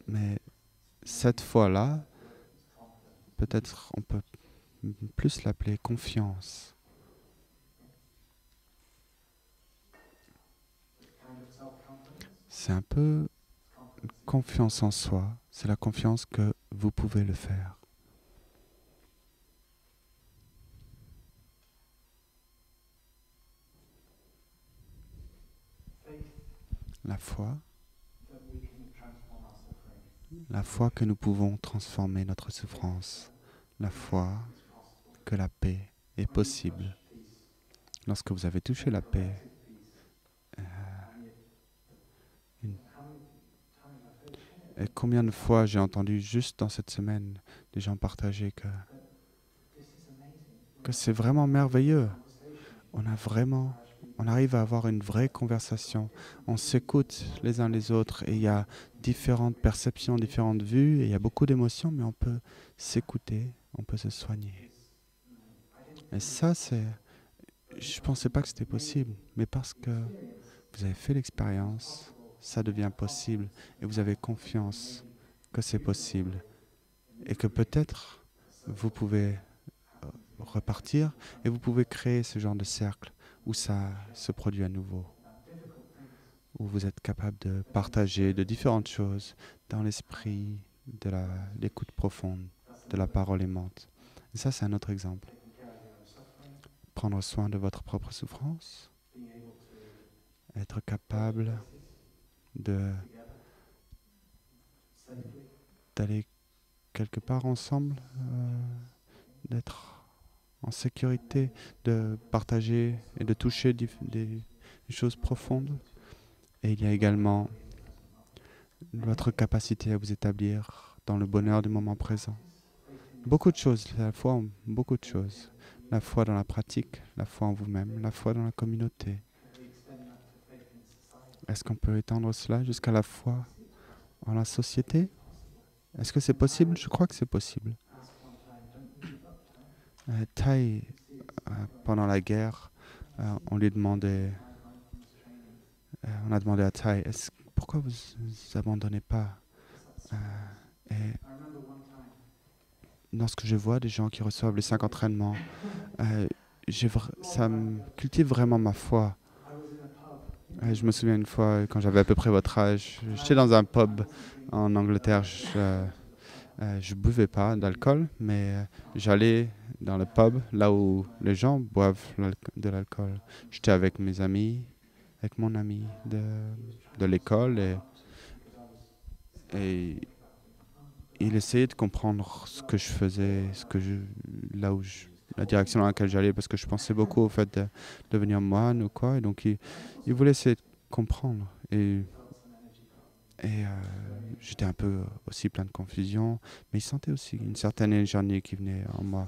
Mais cette fois-là, peut-être on peut plus l'appeler confiance. C'est un peu confiance en soi. C'est la confiance que vous pouvez le faire. La foi que nous pouvons transformer notre souffrance, la foi que la paix est possible. Lorsque vous avez touché la paix, et combien de fois j'ai entendu juste dans cette semaine des gens partager que c'est vraiment merveilleux. On arrive à avoir une vraie conversation. On s'écoute les uns les autres et il y a différentes perceptions, différentes vues et il y a beaucoup d'émotions, mais on peut s'écouter, on peut se soigner. Et ça, je ne pensais pas que c'était possible, mais parce que vous avez fait l'expérience, ça devient possible et vous avez confiance que c'est possible et que peut-être vous pouvez repartir et vous pouvez créer ce genre de cercle où ça se produit à nouveau, où vous êtes capable de partager de différentes choses dans l'esprit de l'écoute profonde, de la parole aimante. Et ça, c'est un autre exemple. Prendre soin de votre propre souffrance, être capable d'aller quelque part ensemble, d'être en sécurité, de partager et de toucher des choses profondes. Et il y a également votre capacité à vous établir dans le bonheur du moment présent. Beaucoup de choses, la foi en beaucoup de choses. La foi dans la pratique, la foi en vous-même, la foi dans la communauté. Est-ce qu'on peut étendre cela jusqu'à la foi en la société? Est-ce que c'est possible? Je crois que c'est possible. Thay, pendant la guerre, on lui demandait, on a demandé à Thay, pourquoi vous abandonnez pas? Et lorsque je vois des gens qui reçoivent les 5 entraînements, ça me cultive vraiment ma foi. Je me souviens une fois, quand j'avais à peu près votre âge, j'étais dans un pub en Angleterre. Je buvais pas d'alcool, mais j'allais dans le pub, là où les gens boivent de l'alcool. J'étais avec mes amis, avec mon ami de l'école, et il essayait de comprendre ce que je faisais, la direction dans laquelle j'allais, parce que je pensais beaucoup au fait de devenir moine ou quoi, et donc il voulait essayer de comprendre. Et j'étais un peu aussi plein de confusion, mais il sentait aussi une certaine énergie qui venait en moi.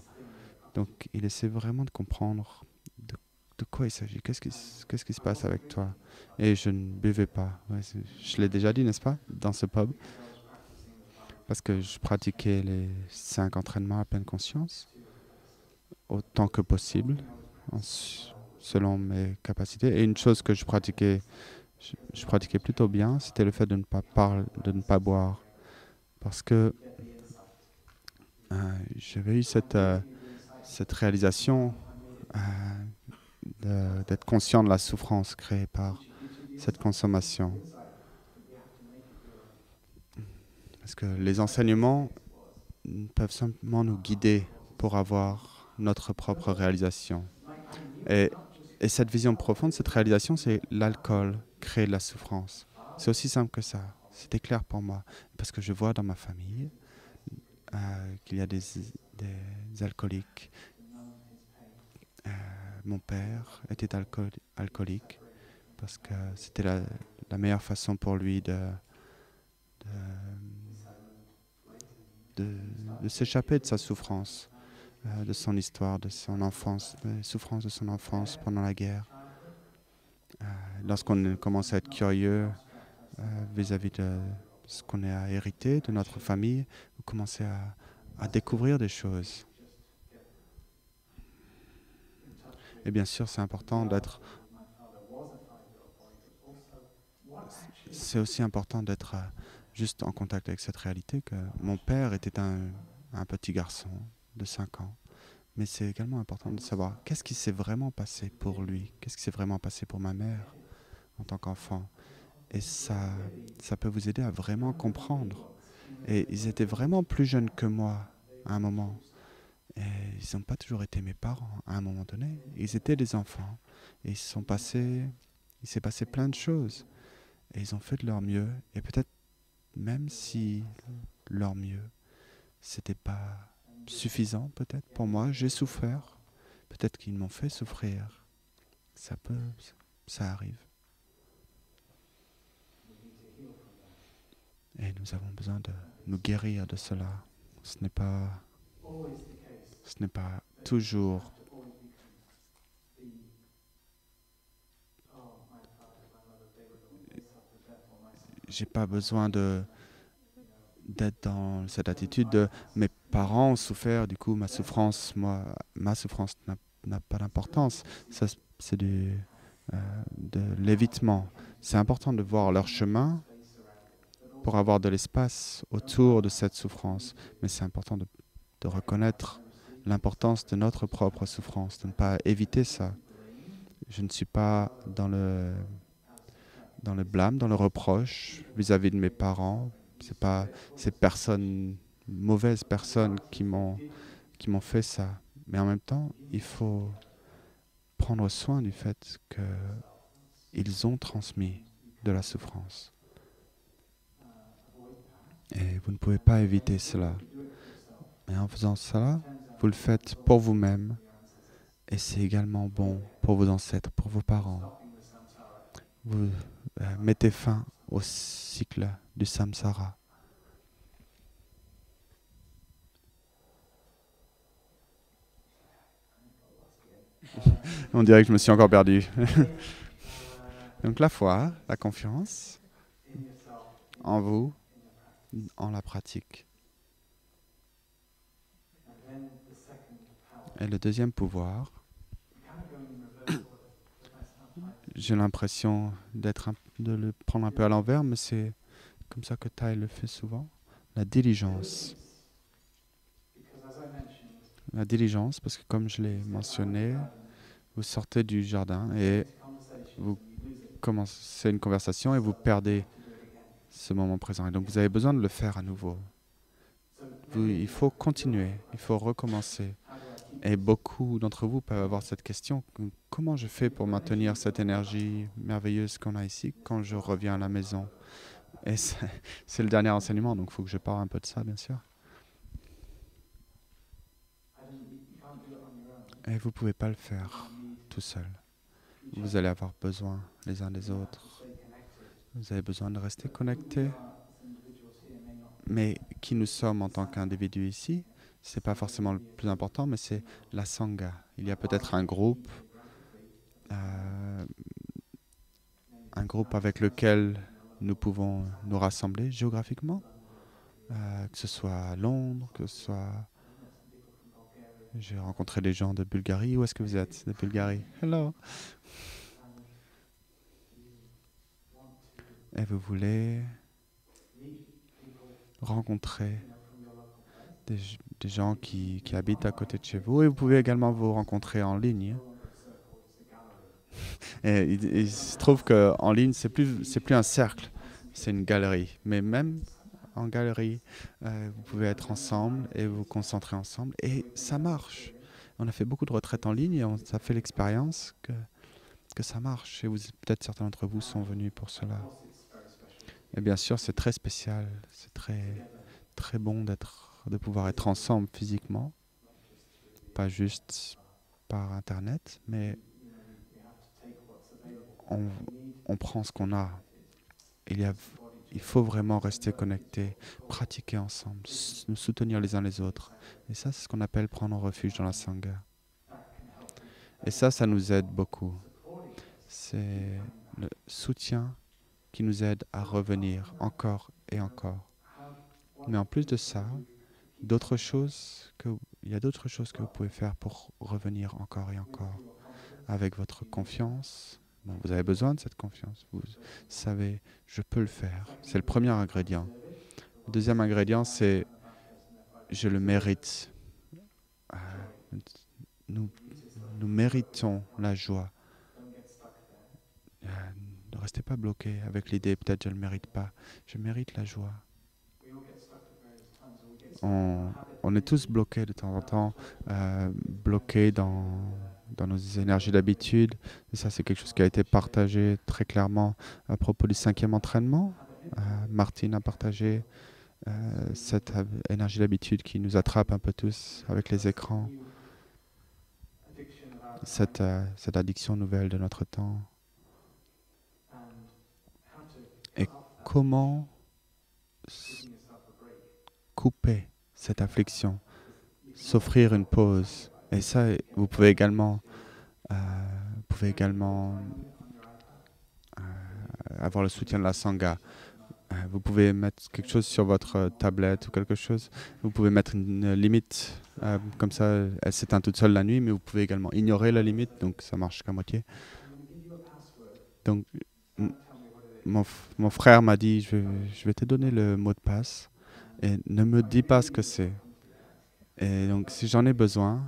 Donc il essaie vraiment de comprendre de quoi il s'agit, qu'est-ce qui se passe avec toi. Et je ne buvais pas. Ouais, je l'ai déjà dit, n'est-ce pas, dans ce pub, parce que je pratiquais les 5 entraînements à pleine conscience, autant que possible, selon mes capacités. Et une chose que je pratiquais plutôt bien, c'était le fait de ne pas boire. Parce que j'avais eu cette réalisation d'être conscient de la souffrance créée par cette consommation. Parce que les enseignements peuvent simplement nous guider pour avoir notre propre réalisation. Et cette vision profonde, cette réalisation, c'est l'alcool crée de la souffrance. C'est aussi simple que ça. C'était clair pour moi. Parce que je vois dans ma famille qu'il y a des alcooliques. Mon père était alcoolique parce que c'était la meilleure façon pour lui de s'échapper de sa souffrance, de son histoire, de son enfance, des souffrances de son enfance pendant la guerre. Lorsqu'on commence à être curieux vis-à-vis de ce qu'on a hérité de notre famille, vous commencez à découvrir des choses. Et bien sûr, c'est important d'être... C'est aussi important d'être juste en contact avec cette réalité que mon père était un petit garçon de 5 ans. Mais c'est également important de savoir qu'est-ce qui s'est vraiment passé pour lui, qu'est-ce qui s'est vraiment passé pour ma mère en tant qu'enfant. Et ça peut vous aider à vraiment comprendre. Et ils étaient vraiment plus jeunes que moi à un moment. Et ils n'ont pas toujours été mes parents à un moment donné. Ils étaient des enfants. Et il s'est passé plein de choses. Et ils ont fait de leur mieux. Et peut-être même si leur mieux, c'était pas suffisant, peut-être pour moi, j'ai souffert. Peut-être qu'ils m'ont fait souffrir. Ça arrive. Et nous avons besoin de nous guérir de cela. Ce n'est pas toujours. J'ai pas besoin d'être dans cette attitude de mes parents ont souffert, du coup ma souffrance n'a pas d'importance. Ça, c'est de l'évitement. C'est important de voir leur chemin pour avoir de l'espace autour de cette souffrance. Mais c'est important de reconnaître l'importance de notre propre souffrance, de ne pas éviter ça. Je ne suis pas dans le blâme, dans le reproche vis-à-vis de mes parents. C'est pas ces mauvaises personnes qui m'ont fait ça. Mais en même temps, il faut prendre soin du fait qu'ils ont transmis de la souffrance. Et vous ne pouvez pas éviter cela. Et en faisant cela, vous le faites pour vous-même. Et c'est également bon pour vos ancêtres, pour vos parents. Vous mettez fin au cycle du samsara. On dirait que je me suis encore perdu. Donc la foi, la confiance en vous, en la pratique. Et le deuxième pouvoir, j'ai l'impression de le prendre un peu à l'envers, mais c'est comme ça que Thay le fait souvent. La diligence. La diligence, parce que comme je l'ai mentionné, vous sortez du jardin et vous commencez une conversation et vous perdez ce moment présent. Et donc vous avez besoin de le faire à nouveau. Il faut continuer, il faut recommencer. Et beaucoup d'entre vous peuvent avoir cette question, comment je fais pour maintenir cette énergie merveilleuse qu'on a ici quand je reviens à la maison? Et c'est le dernier enseignement, donc il faut que je parle un peu de ça, bien sûr. Et vous ne pouvez pas le faire tout seul. Vous allez avoir besoin les uns des autres. Vous avez besoin de rester connectés. Mais qui nous sommes en tant qu'individus ici, ce n'est pas forcément le plus important, mais c'est la sangha. Il y a peut-être un groupe avec lequel nous pouvons nous rassembler géographiquement, que ce soit à Londres, que ce soit... J'ai rencontré des gens de Bulgarie. Où est-ce que vous êtes, de Bulgarie? Hello. Et vous voulez rencontrer des gens qui habitent à côté de chez vous. Et vous pouvez également vous rencontrer en ligne. Et il se trouve qu'en ligne, c'est plus un cercle, c'est une galerie. Mais même en galerie, vous pouvez être ensemble et vous concentrer ensemble. Et ça marche. On a fait beaucoup de retraites en ligne et on a fait l'expérience que ça marche. Et peut-être certains d'entre vous sont venus pour cela. Et bien sûr, c'est très spécial. C'est très, très bon de pouvoir être ensemble physiquement. Pas juste par Internet, mais on prend ce qu'on a. Il faut vraiment rester connecté, pratiquer ensemble, nous soutenir les uns les autres. Et ça, c'est ce qu'on appelle prendre refuge dans la Sangha. Et ça nous aide beaucoup. C'est le soutien qui nous aide à revenir encore et encore. Mais en plus de ça, il y a d'autres choses que vous pouvez faire pour revenir encore et encore. Avec votre confiance. Bon, vous avez besoin de cette confiance. Vous savez, je peux le faire. C'est le premier ingrédient. Le deuxième ingrédient, c'est je le mérite. Euh, nous, nous méritons la joie. Ne restez pas bloqué avec l'idée, peut-être je ne le mérite pas. Je mérite la joie. On est tous bloqués de temps en temps, bloqués dans nos énergies d'habitude. Et ça, c'est quelque chose qui a été partagé très clairement à propos du cinquième entraînement. Martine a partagé cette énergie d'habitude qui nous attrape un peu tous avec les écrans, cette addiction nouvelle de notre temps. Et comment couper cette affliction, s'offrir une pause. Et ça, vous pouvez également avoir le soutien de la Sangha. Vous pouvez mettre quelque chose sur votre tablette ou quelque chose. Vous pouvez mettre une limite. Comme ça, elle s'éteint toute seule la nuit, mais vous pouvez également ignorer la limite, donc ça marche qu'à moitié. Donc, mon frère m'a dit, je vais te donner le mot de passe et ne me dis pas ce que c'est. Et donc, si j'en ai besoin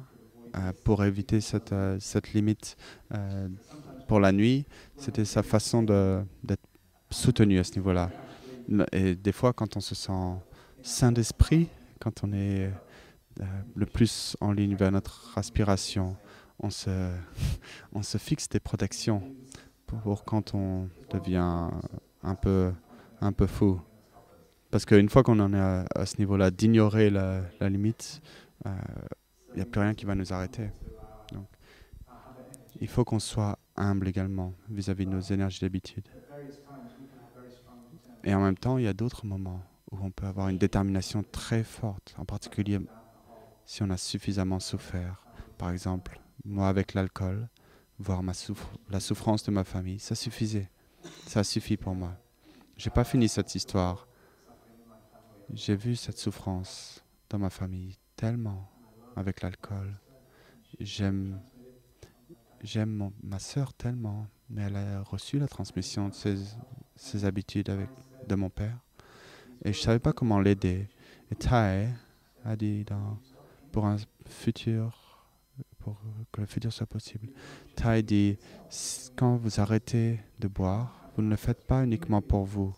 pour éviter cette limite pour la nuit, c'était sa façon d'être soutenu à ce niveau-là. Et des fois, quand on se sent sain d'esprit, quand on est le plus en ligne vers notre aspiration, on se fixe des protections pour quand on devient un peu fou. Parce qu'une fois qu'on en est à ce niveau-là, d'ignorer la limite, il n'y a plus rien qui va nous arrêter. Donc, il faut qu'on soit humble également vis-à-vis de nos énergies d'habitude. Et en même temps, il y a d'autres moments où on peut avoir une détermination très forte, en particulier si on a suffisamment souffert. Par exemple, moi avec l'alcool, voir la souffrance de ma famille, ça suffisait. Ça suffit pour moi. J'ai pas fini cette histoire. J'ai vu cette souffrance dans ma famille tellement avec l'alcool. J'aime ma sœur tellement, mais elle a reçu la transmission de ses habitudes de mon père. Et je ne savais pas comment l'aider. Et Thai a dit, pour un futur, pour que le futur soit possible, Thai dit, quand vous arrêtez de boire, vous ne le faites pas uniquement pour vous.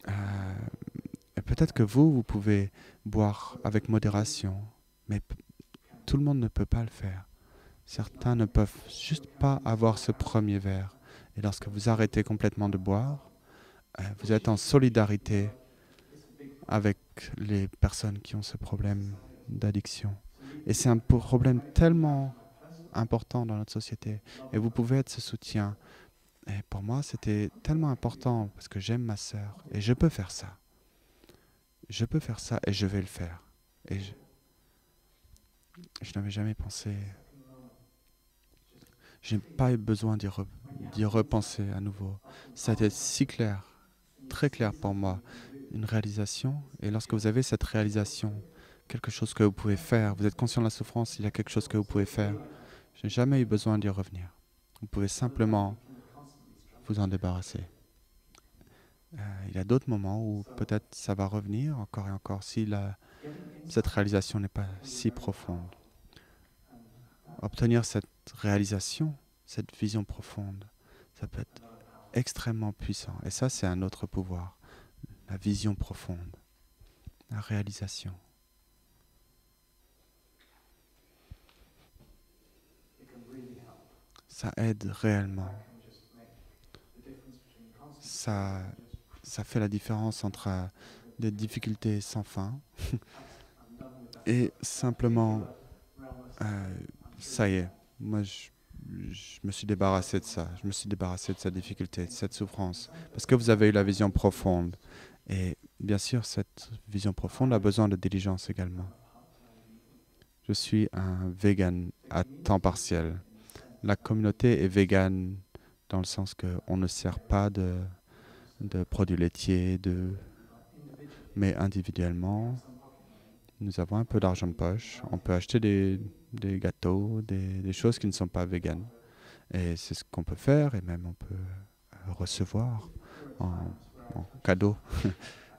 Et peut-être que vous pouvez boire avec modération, mais tout le monde ne peut pas le faire. Certains ne peuvent juste pas avoir ce premier verre. Et lorsque vous arrêtez complètement de boire, vous êtes en solidarité avec les personnes qui ont ce problème d'addiction. Et c'est un problème tellement important dans notre société. Et vous pouvez être ce soutien. Et pour moi, c'était tellement important parce que j'aime ma sœur. Et je peux faire ça. Je peux faire ça et je vais le faire. Et je n'avais jamais pensé. Je n'ai pas eu besoin d'y repenser à nouveau. Ça a été si clair, très clair pour moi. Une réalisation. Et lorsque vous avez cette réalisation, quelque chose que vous pouvez faire, vous êtes conscient de la souffrance, il y a quelque chose que vous pouvez faire. Je n'ai jamais eu besoin d'y revenir. Vous pouvez simplement vous en débarrasser. Il y a d'autres moments où peut-être ça va revenir encore et encore si cette réalisation n'est pas si profonde. Obtenir cette réalisation, cette vision profonde, ça peut être extrêmement puissant. Et ça, c'est un autre pouvoir. La vision profonde, la réalisation. Ça aide réellement. Ça fait la différence entre des difficultés sans fin et simplement, ça y est, moi je me suis débarrassé de ça, je me suis débarrassé de cette difficulté, de cette souffrance, parce que vous avez eu la vision profonde. Et bien sûr, cette vision profonde a besoin de diligence également. Je suis un vegan à temps partiel. La communauté est végane dans le sens qu'on ne sert pas de produits laitiers, mais individuellement, nous avons un peu d'argent de poche. On peut acheter des gâteaux, des choses qui ne sont pas véganes. Et c'est ce qu'on peut faire, et même on peut recevoir en cadeau.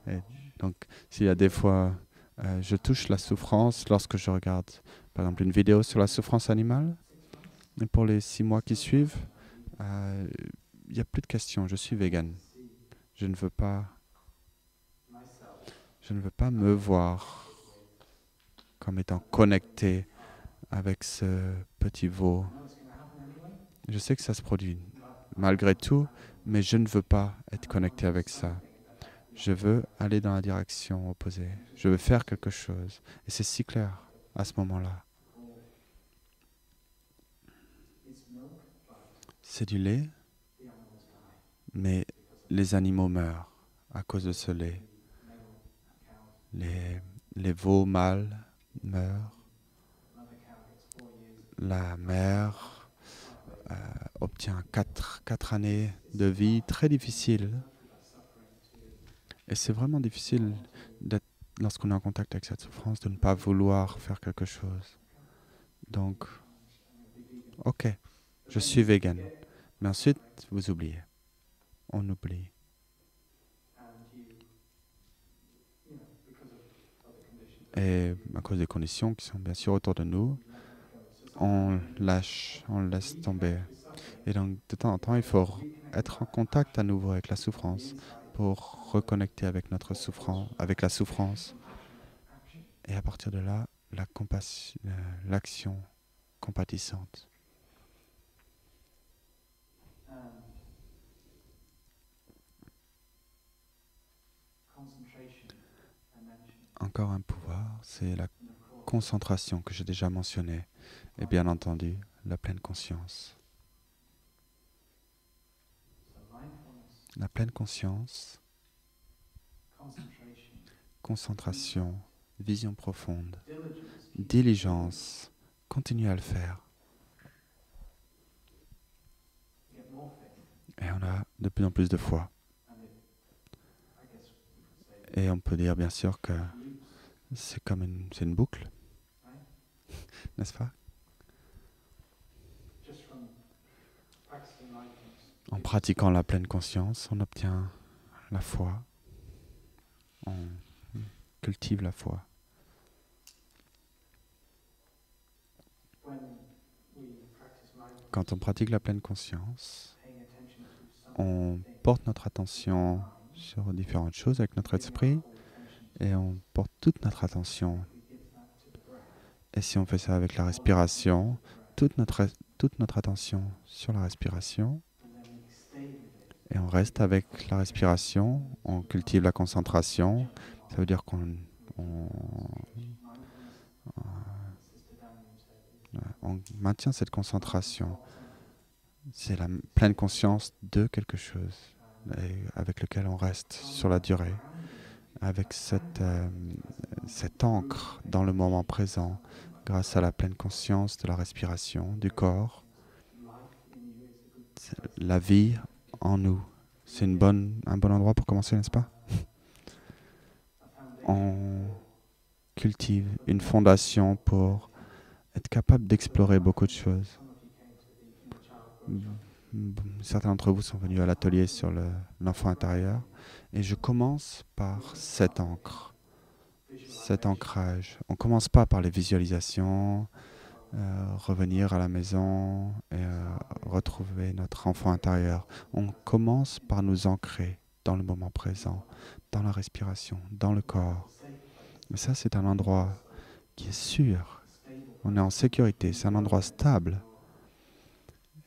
Et Donc, s'il y a des fois, je touche la souffrance lorsque je regarde, par exemple, une vidéo sur la souffrance animale. Et pour les 6 mois qui suivent, il n'y a plus de questions. Je suis vegan. Je ne veux pas, je ne veux pas me voir comme étant connecté avec ce petit veau. Je sais que ça se produit malgré tout, mais je ne veux pas être connecté avec ça. Je veux aller dans la direction opposée. Je veux faire quelque chose. Et c'est si clair à ce moment-là. C'est du lait, mais les animaux meurent à cause de ce lait. Les veaux mâles meurent. La mère obtient 4 années de vie très difficiles. Et c'est vraiment difficile lorsqu'on est en contact avec cette souffrance de ne pas vouloir faire quelque chose. Donc, ok, je suis vegan. Mais ensuite, vous oubliez. On oublie. Et à cause des conditions qui sont bien sûr autour de nous, on lâche, on laisse tomber. Et donc, de temps en temps, il faut être en contact à nouveau avec la souffrance pour reconnecter avec notre souffrance, avec la souffrance. Et à partir de là, l'action compatissante. Encore un pouvoir, c'est la concentration que j'ai déjà mentionnée. Et bien entendu, la pleine conscience. La pleine conscience, concentration, vision profonde, diligence, continuez à le faire. Et on a de plus en plus de foi. Et on peut dire bien sûr que c'est comme une boucle, n'est-ce pas? En pratiquant la pleine conscience, on obtient la foi, on cultive la foi. Quand on pratique la pleine conscience, on porte notre attention sur différentes choses avec notre esprit et on porte toute notre attention. Et si on fait ça avec la respiration, toute notre attention sur la respiration, et on reste avec la respiration, on cultive la concentration, ça veut dire qu'on maintient cette concentration. C'est la pleine conscience de quelque chose avec lequel on reste sur la durée, avec cette encre dans le moment présent, grâce à la pleine conscience de la respiration, du corps, la vie en nous. C'est un bon endroit pour commencer, n'est-ce pas? On cultive une fondation pour être capable d'explorer beaucoup de choses. Certains d'entre vous sont venus à l'atelier sur l'enfant intérieur et je commence par cette encre, cet ancrage. On ne commence pas par les visualisations, revenir à la maison et retrouver notre enfant intérieur. On commence par nous ancrer dans le moment présent, dans la respiration, dans le corps. Mais ça, c'est un endroit qui est sûr. On est en sécurité, c'est un endroit stable.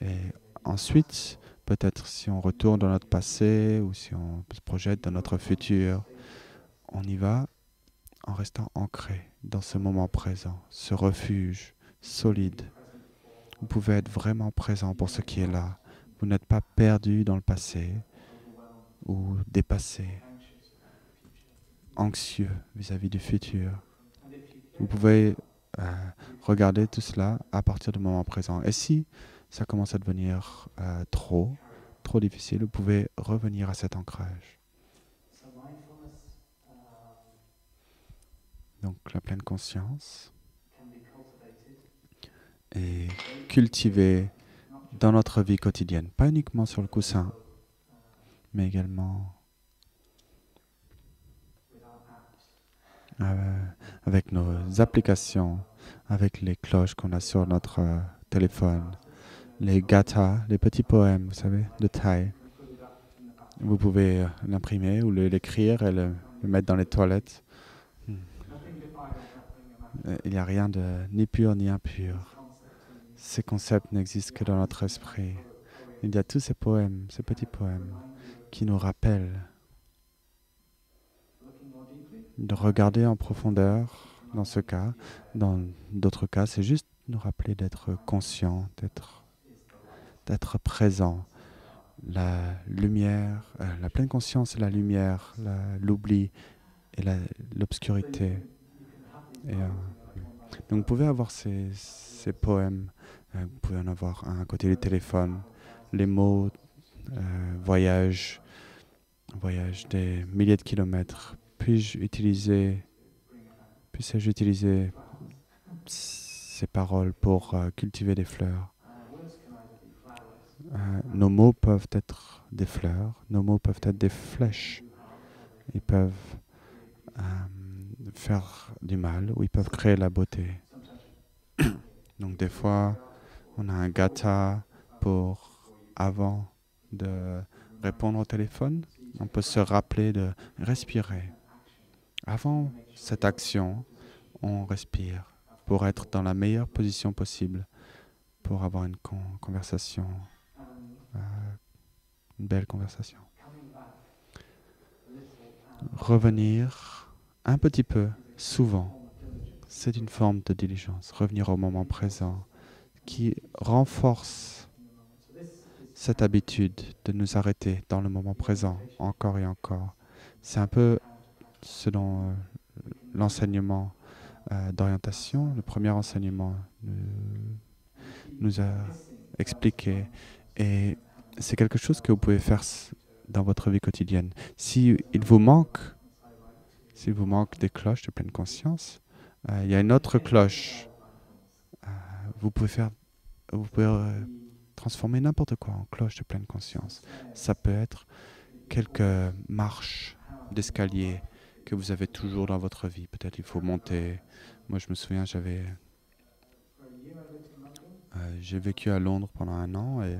Et ensuite, peut-être si on retourne dans notre passé ou si on se projette dans notre futur, on y va en restant ancré dans ce moment présent, ce refuge solide. Vous pouvez être vraiment présent pour ce qui est là. Vous n'êtes pas perdu dans le passé ou dépassé, anxieux vis-à-vis du futur. Vous pouvez regarder tout cela à partir du moment présent. Et si ça commence à devenir trop difficile, vous pouvez revenir à cet ancrage. Donc la pleine conscience est cultivée dans notre vie quotidienne, pas uniquement sur le coussin, mais également avec nos applications, avec les cloches qu'on a sur notre téléphone, les gathas, les petits poèmes, vous savez, de taille. Vous pouvez l'imprimer ou l'écrire et le mettre dans les toilettes. Il n'y a rien de ni pur ni impur. Ces concepts n'existent que dans notre esprit. Il y a tous ces poèmes, ces petits poèmes, qui nous rappellent de regarder en profondeur dans ce cas. Dans d'autres cas, c'est juste nous rappeler d'être conscient, d'être présent. La lumière, la pleine conscience et la lumière, l'oubli et l'obscurité. Donc vous pouvez avoir ces poèmes, vous pouvez en avoir un à côté du téléphone, les mots, voyage des milliers de kilomètres. Puis-je utiliser ces paroles pour cultiver des fleurs? Nos mots peuvent être des fleurs, nos mots peuvent être des flèches. Ils peuvent faire du mal ou ils peuvent créer la beauté. Donc des fois, on a un gatha pour avant de répondre au téléphone. On peut se rappeler de respirer. Avant cette action, on respire pour être dans la meilleure position possible, pour avoir une conversation, une belle conversation. Revenir un petit peu, souvent, c'est une forme de diligence. Revenir au moment présent qui renforce cette habitude de nous arrêter dans le moment présent, encore et encore. C'est un peu selon l'enseignement d'orientation. Le premier enseignement nous a expliqué. Et c'est quelque chose que vous pouvez faire dans votre vie quotidienne. S'il vous manque des cloches de pleine conscience, il y a une autre cloche. Vous pouvez transformer n'importe quoi en cloche de pleine conscience. Ça peut être quelques marches d'escalier que vous avez toujours dans votre vie. Peut-être il faut monter. Moi, je me souviens, j'ai vécu à Londres pendant 1 an et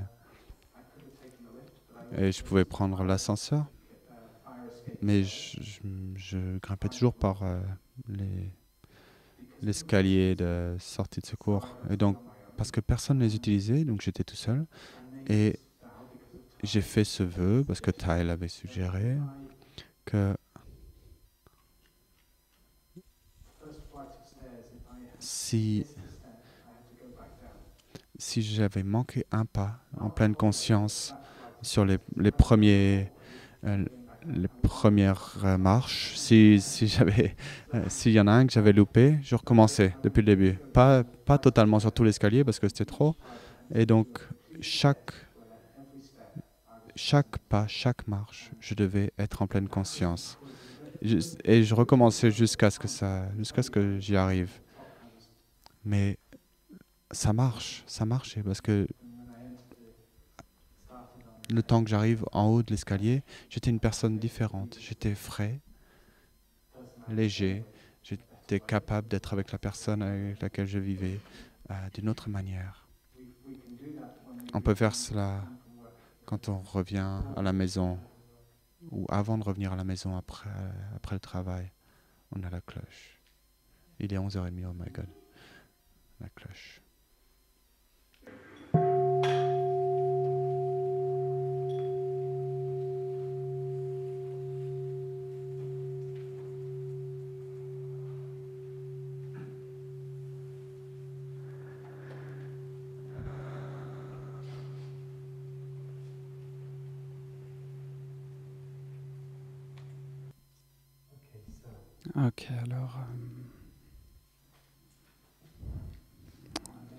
je pouvais prendre l'ascenseur, mais je grimpais toujours par l'escalier de sortie de secours. Et donc, parce que personne ne les utilisait, donc j'étais tout seul. Et j'ai fait ce vœu, parce que Ty l'avait suggéré, que si j'avais manqué un pas en pleine conscience sur les premières marches, s'il y en a un que j'avais loupé, je recommençais depuis le début. Pas totalement sur tout l'escalier parce que c'était trop. Et donc, chaque pas, chaque marche, je devais être en pleine conscience. Et je recommençais jusqu'à ce que j'y arrive. Mais ça marchait parce que le temps que j'arrive en haut de l'escalier, j'étais une personne différente. J'étais frais, léger. J'étais capable d'être avec la personne avec laquelle je vivais d'une autre manière. On peut faire cela quand on revient à la maison ou avant de revenir à la maison après le travail. On a la cloche. Il est 11h30, oh my God. La cloche. Ok, alors...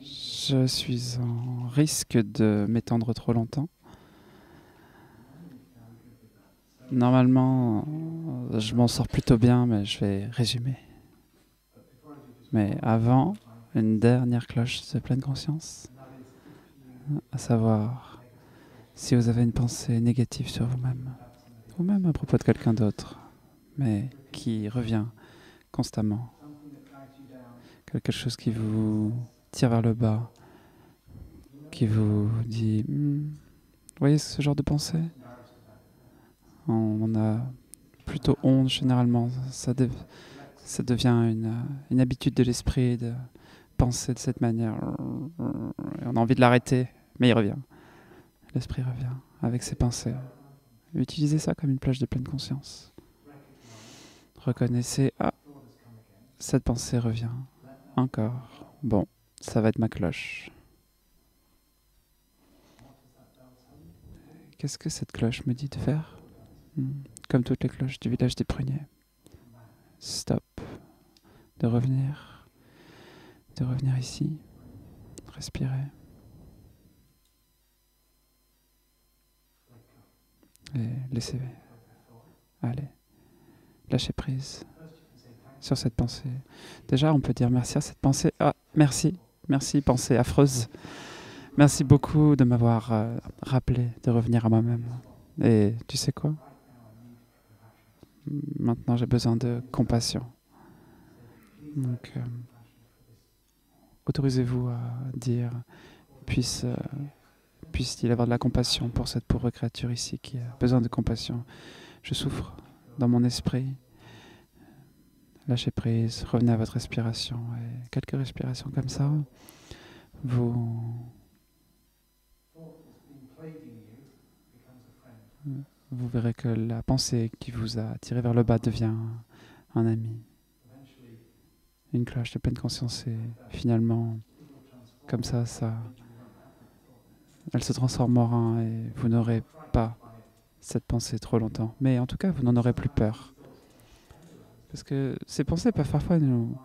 je suis en risque de m'étendre trop longtemps. Normalement, je m'en sors plutôt bien, mais je vais résumer. Mais avant, une dernière cloche de pleine conscience, à savoir si vous avez une pensée négative sur vous-même, ou même à propos de quelqu'un d'autre, mais qui revient constamment. Quelque chose qui vous tire vers le bas, qui vous dit vous voyez ce genre de pensée? On a plutôt honte généralement. Ça devient une habitude de l'esprit de penser de cette manière. Et on a envie de l'arrêter, mais il revient. L'esprit revient avec ses pensées. Utilisez ça comme une plage de pleine conscience. Reconnaissez, cette pensée revient. Encore. Bon, ça va être ma cloche. Qu'est-ce que cette cloche me dit de faire? Comme toutes les cloches du village des pruniers. Stop. De revenir ici. Respirer. Et laisser aller. Lâcher prise sur cette pensée. Déjà, on peut dire merci à cette pensée. Merci, pensée affreuse. Merci beaucoup de m'avoir rappelé de revenir à moi-même. Et tu sais quoi? Maintenant, j'ai besoin de compassion. Donc, autorisez-vous à dire, puisse-t-il avoir de la compassion pour cette pauvre créature ici qui a besoin de compassion. Je souffre dans mon esprit. Lâchez prise, revenez à votre respiration. Et quelques respirations comme ça, vous verrez que la pensée qui vous a tiré vers le bas devient un ami. Une cloche de pleine conscience et finalement, comme ça, elle se transformera et vous n'aurez pas cette pensée trop longtemps. Mais en tout cas, vous n'en aurez plus peur. Parce que ces pensées peuvent parfois nous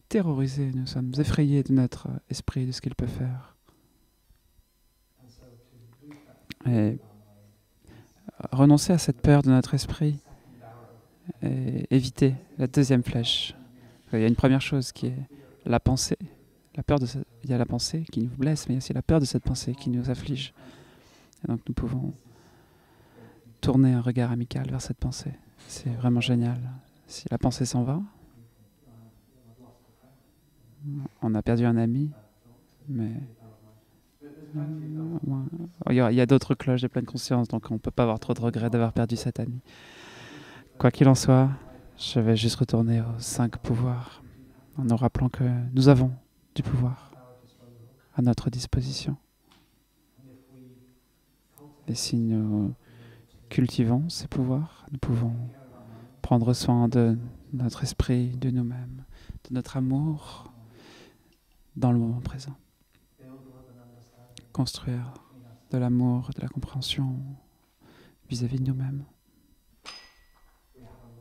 terroriser. Nous sommes effrayés de notre esprit, de ce qu'il peut faire. Et renoncer à cette peur de notre esprit et éviter la deuxième flèche. Il y a une première chose qui est la pensée. Il y a la pensée qui nous blesse, mais il y a aussi la peur de cette pensée qui nous afflige. Et donc nous pouvons tourner un regard amical vers cette pensée. C'est vraiment génial. Si la pensée s'en va, on a perdu un ami, mais il y a d'autres cloches de pleine conscience, donc on ne peut pas avoir trop de regrets d'avoir perdu cet ami. Quoi qu'il en soit, je vais juste retourner aux 5 pouvoirs, en nous rappelant que nous avons du pouvoir à notre disposition. Et si nous cultivons ces pouvoirs, nous pouvons prendre soin de notre esprit, de nous-mêmes, de notre amour dans le moment présent. Construire de l'amour, de la compréhension vis-à-vis de nous-mêmes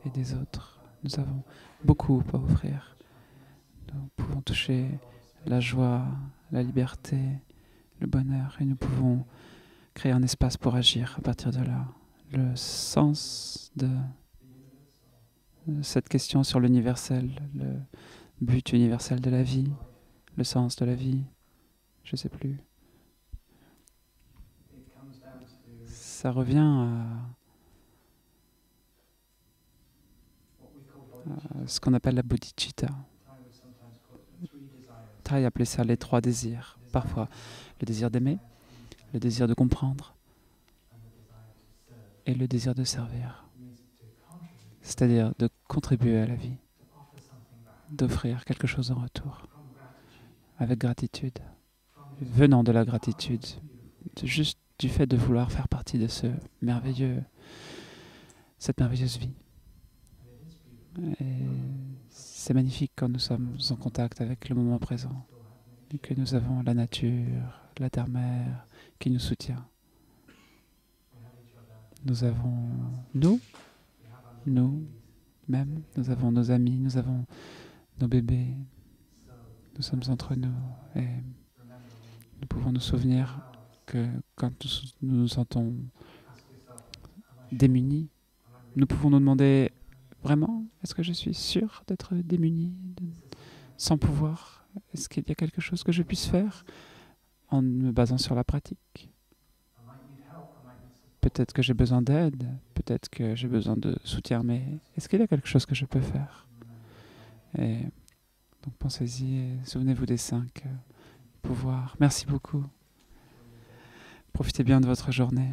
et des autres. Nous avons beaucoup à offrir. Nous pouvons toucher la joie, la liberté, le bonheur et nous pouvons créer un espace pour agir à partir de là. Le sens de cette question sur l'universel, le but universel de la vie, le sens de la vie, je ne sais plus. Ça revient à ce qu'on appelle la bodhicitta. Thai appelait ça les 3 désirs. Parfois, le désir d'aimer, le désir de comprendre et le désir de servir. C'est-à-dire de contribuer à la vie, d'offrir quelque chose en retour, avec gratitude, venant de la gratitude, juste du fait de vouloir faire partie de cette merveilleuse vie. Et c'est magnifique quand nous sommes en contact avec le moment présent et que nous avons la nature, la terre-mère qui nous soutient. Nous avons nous-mêmes, nous avons nos amis, nous avons nos bébés, nous sommes entre nous et nous pouvons nous souvenir que quand nous nous sentons démunis, nous pouvons nous demander vraiment, est-ce que je suis sûr d'être démuni, sans pouvoir? Est-ce qu'il y a quelque chose que je puisse faire en me basant sur la pratique? Peut-être que j'ai besoin d'aide, peut-être que j'ai besoin de soutien, mais est-ce qu'il y a quelque chose que je peux faire? Et donc pensez-y et souvenez-vous des 5 pouvoirs. Merci beaucoup. Profitez bien de votre journée.